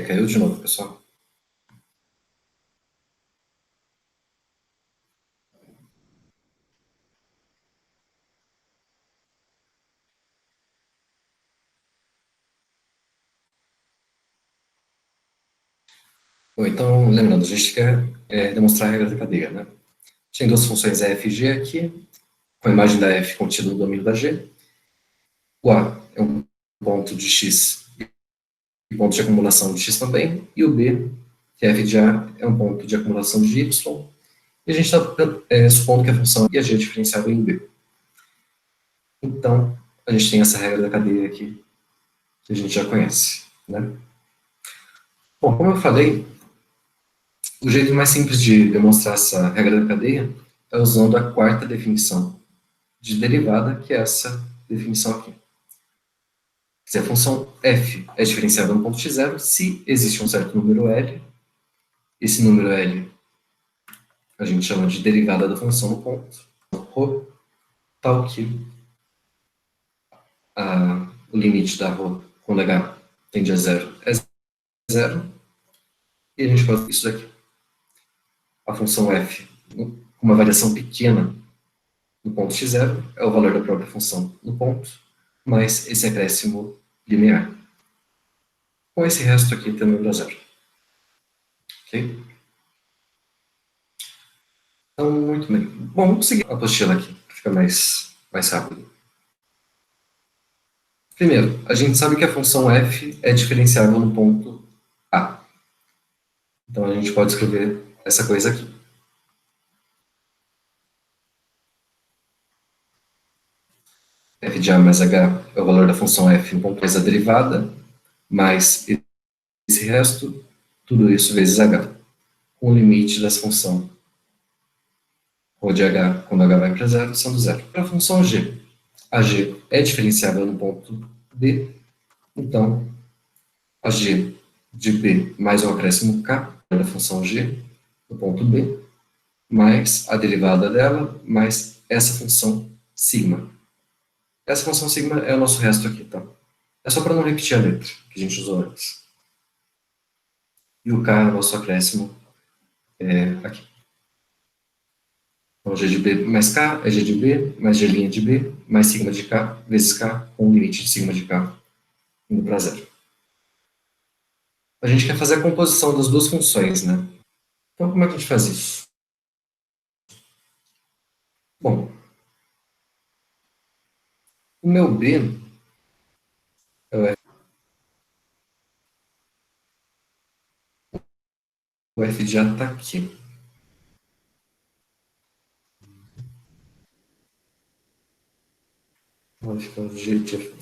Caiu de novo, pessoal. Bom, então, lembrando, a gente quer demonstrar a regra da cadeia, né? Tem duas funções f e g aqui, com a imagem da f contida no domínio da g. O a é um ponto de x e ponto de acumulação de x também, e o b, que é f de a, é um ponto de acumulação de y, e a gente está supondo que a função i e a g é diferenciável em b. Então, a gente tem essa regra da cadeia aqui, que a gente já conhece, né? Bom, como eu falei, o jeito mais simples de demonstrar essa regra da cadeia é usando a quarta definição de derivada, que é essa definição aqui. Se a função f é diferenciável no ponto x0, se existe um certo número L, esse número L a gente chama de derivada da função no ponto, ρ, tal que o limite da ρ quando h tende a zero é zero, e a gente pode isso daqui. A função f com uma variação pequena no ponto x0 é o valor da própria função no ponto, mais esse acréscimo linear. Com esse resto aqui tendendo a zero. Ok? Então, muito bem. Bom, vamos seguir a apostila aqui, para ficar mais rápido. Primeiro, a gente sabe que a função f é diferenciável no ponto A. Então, a gente pode escrever essa coisa aqui. F de A mais H é o valor da função f no ponto mais a derivada, mais esse resto, tudo isso vezes H, com o limite dessa função ρ de H, quando H vai para zero, sendo zero. Para a função G, a G é diferenciável no ponto D, então a G de B mais o acréscimo K, da função G, no ponto B, mais a derivada dela, mais essa função sigma. Essa função sigma é o nosso resto aqui, tá? É só para não repetir a letra que a gente usou antes. E o K é o nosso acréscimo aqui. Então, G de B mais K é G de B, mais G' de B, mais sigma de K, vezes K, com o limite de sigma de K indo para zero. A gente quer fazer a composição das duas funções, né? Então, como é que a gente faz isso? Bom, o meu B o F já está aqui. Vai ficar o G de F.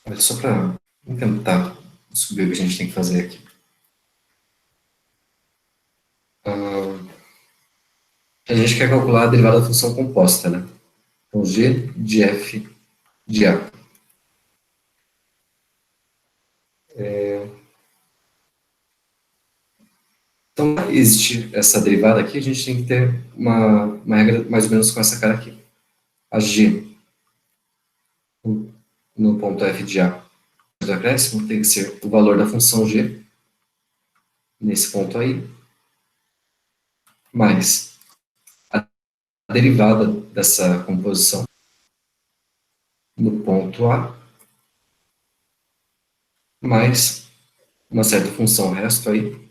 Olha, só para tentar descobrir o que a gente tem que fazer aqui. A gente quer calcular a derivada da função composta, né? Então, g de f de a. Então, para existir essa derivada aqui, a gente tem que ter uma regra mais ou menos com essa cara aqui. A g no ponto f de a do acréscimo tem que ser o valor da função g nesse ponto aí, mais a derivada dessa composição no ponto A, mais uma certa função resto aí,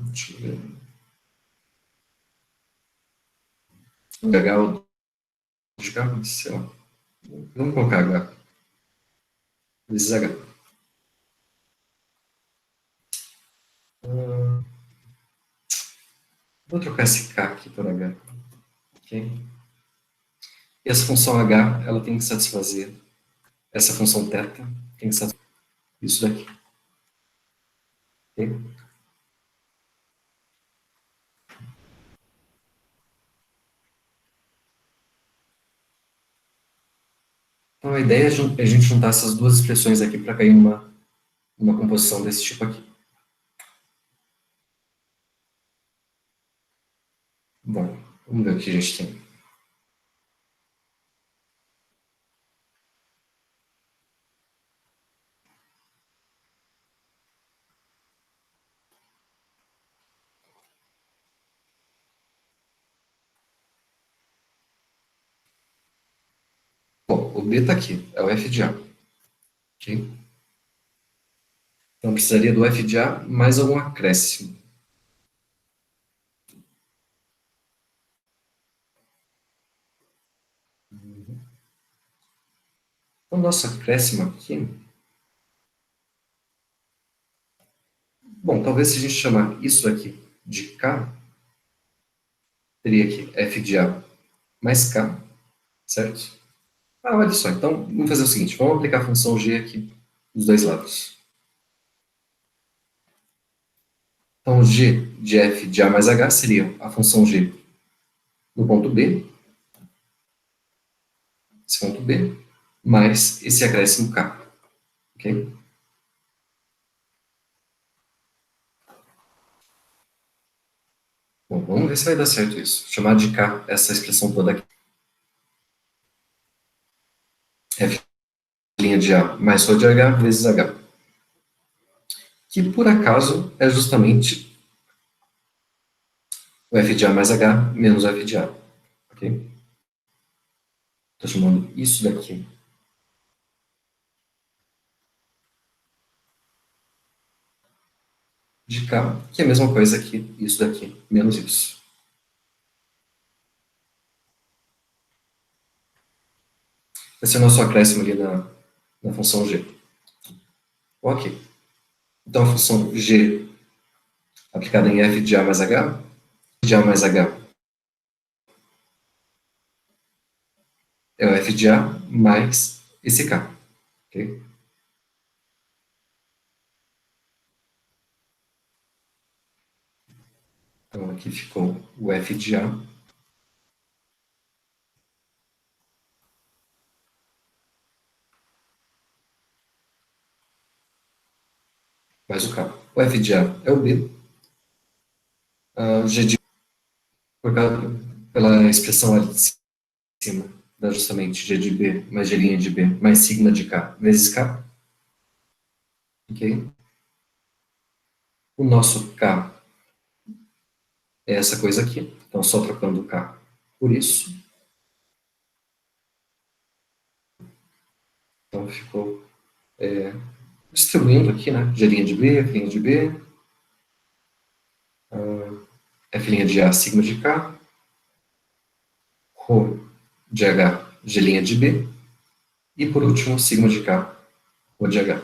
deixa eu ver, h ou de h, sei lá, vamos colocar h, vezes h. Vou trocar esse k aqui por h, ok? E essa função h, ela tem que satisfazer essa função θ, tem que satisfazer isso daqui, ok? Então, a ideia é a gente juntar essas duas expressões aqui para cair numa composição desse tipo aqui. Bom, vamos ver o que a gente tem. Bom, o B está aqui, é o f de A. Ok? Então, precisaria do f de A mais algum acréscimo. Então, nosso acréscimo aqui... Bom, talvez se a gente chamar isso daqui de K, teria aqui f de A mais K, certo? Ah, olha só, então vamos fazer o seguinte, vamos aplicar a função g aqui dos dois lados. Então, g de f de A mais H seria a função g no ponto B, esse ponto B, mais esse acréscimo K, ok? Bom, vamos ver se vai dar certo isso. Chamar de K essa expressão toda aqui. F' de A mais rho de H vezes H. Que, por acaso, é justamente o F de A mais H menos o F de A. Ok? Estou chamando isso daqui de K, que é a mesma coisa que isso daqui, menos isso. Esse é o nosso acréscimo ali na função g. Ok. Então, a função g aplicada em f de A mais H, de A mais H é o f de A mais esse k. Ok? Então, aqui ficou o f de A mais o k. O f de A é o b. G de pela expressão ali de cima, dá justamente g de b mais g' de b mais sigma de k vezes k. Ok? O nosso k é essa coisa aqui. Então, só trocando o k por isso. Então, ficou distribuindo aqui, né? G' de b, f' de b, f' de a, sigma de k, rho de h, g' de b, e por último, sigma de k, rho de h.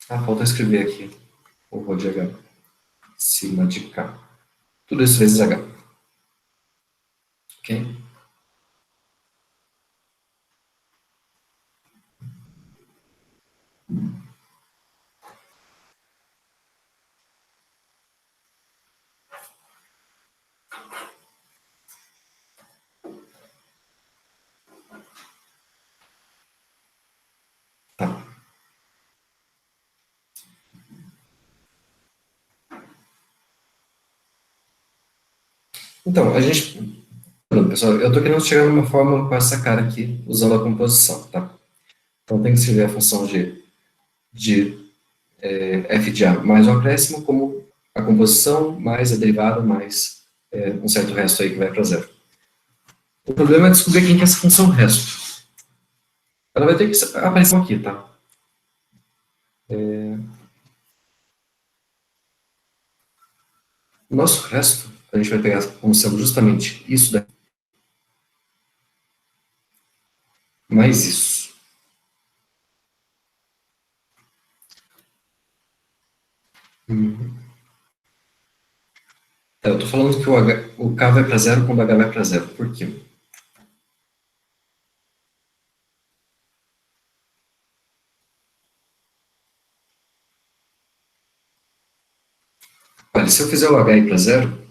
Ah, falta escrever aqui o rho de h. sigma de K. Tudo isso vezes H. Ok? Tá. Então, a gente... Pessoal, eu estou querendo chegar numa fórmula com essa cara aqui, usando a composição, tá? Então, tem que escrever a função de f de A mais o acréscimo como a composição mais a derivada mais um certo resto aí que vai para zero. O problema é descobrir quem que é essa função resto. Ela vai ter que aparecer aqui, tá? O nosso resto, a gente vai pegar como sendo justamente isso daqui, mais isso. Eu estou falando que o K vai para zero quando o H vai para zero. Por quê? Olha, se eu fizer o H ir para zero,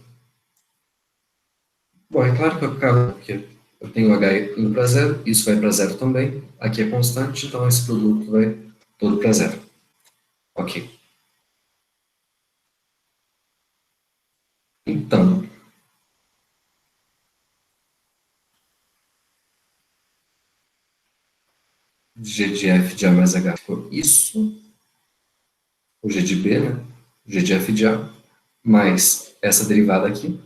bom, é claro que eu acabo, porque eu tenho o H indo para zero, isso vai para zero também, aqui é constante, então esse produto vai todo para zero. Ok. Então, G de F de A mais H ficou isso, o G de B, né? G de F de A, mais essa derivada aqui,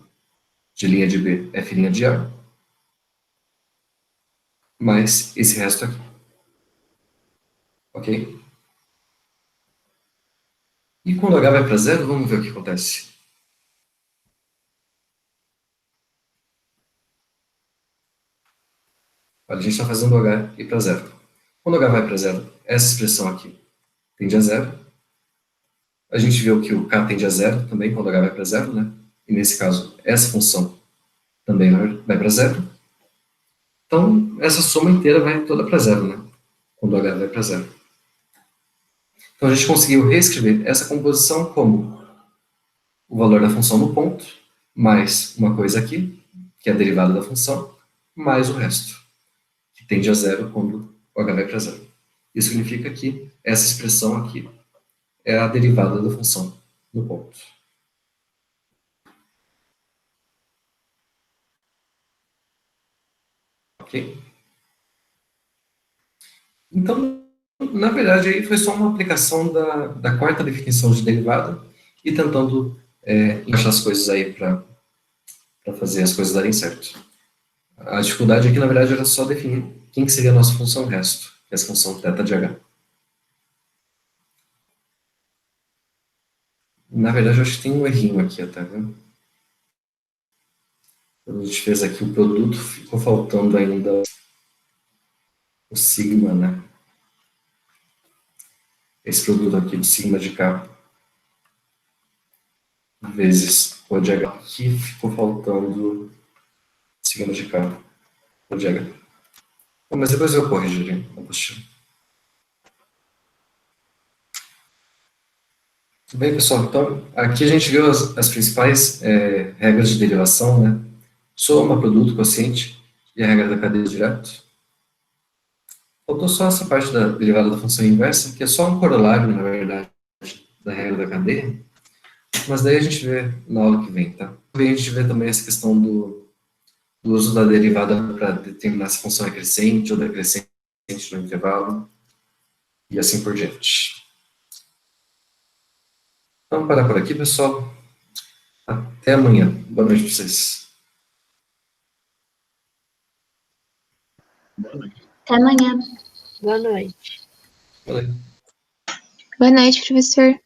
de linha de B, F de A, mais esse resto aqui. Ok? E quando H vai para zero, vamos ver o que acontece. Olha, a gente está fazendo o H ir para zero. Quando H vai para zero, essa expressão aqui tende a zero. A gente viu que o K tende a zero também quando H vai para zero, né? E nesse caso, essa função também vai para zero. Então, essa soma inteira vai toda para zero, né? Quando H vai para zero. Então, a gente conseguiu reescrever essa composição como o valor da função no ponto, mais uma coisa aqui, que é a derivada da função, mais o resto, que tende a zero quando o H vai para zero. Isso significa que essa expressão aqui é a derivada da função no ponto. Ok? Então, na verdade, aí foi só uma aplicação da quarta definição de derivada e tentando encaixar as coisas aí para fazer as coisas darem certo. A dificuldade aqui, na verdade, era só definir quem que seria a nossa função resto, que é essa função θ de h. Na verdade, eu acho que tem um errinho aqui, tá vendo? Quando a gente fez aqui o produto, ficou faltando ainda o sigma, né? Esse produto aqui do sigma de k vezes o de h. Aqui ficou faltando sigma de k, o de h. Bom, mas depois eu corrigirei a apostila. Tudo bem, pessoal? Então, aqui a gente viu as principais regras de derivação, né? Soma, produto, quociente e a regra da cadeia direto. Faltou só essa parte da derivada da função inversa, que é só um corolário, na verdade, da regra da cadeia. Mas daí a gente vê na aula que vem, tá? A gente vê também essa questão do uso da derivada para determinar se a função é crescente ou decrescente no intervalo, e assim por diante. Vamos parar por aqui, pessoal. Até amanhã. Boa noite para vocês. Boa noite. Até amanhã. Boa noite. Valeu. Boa noite, professor.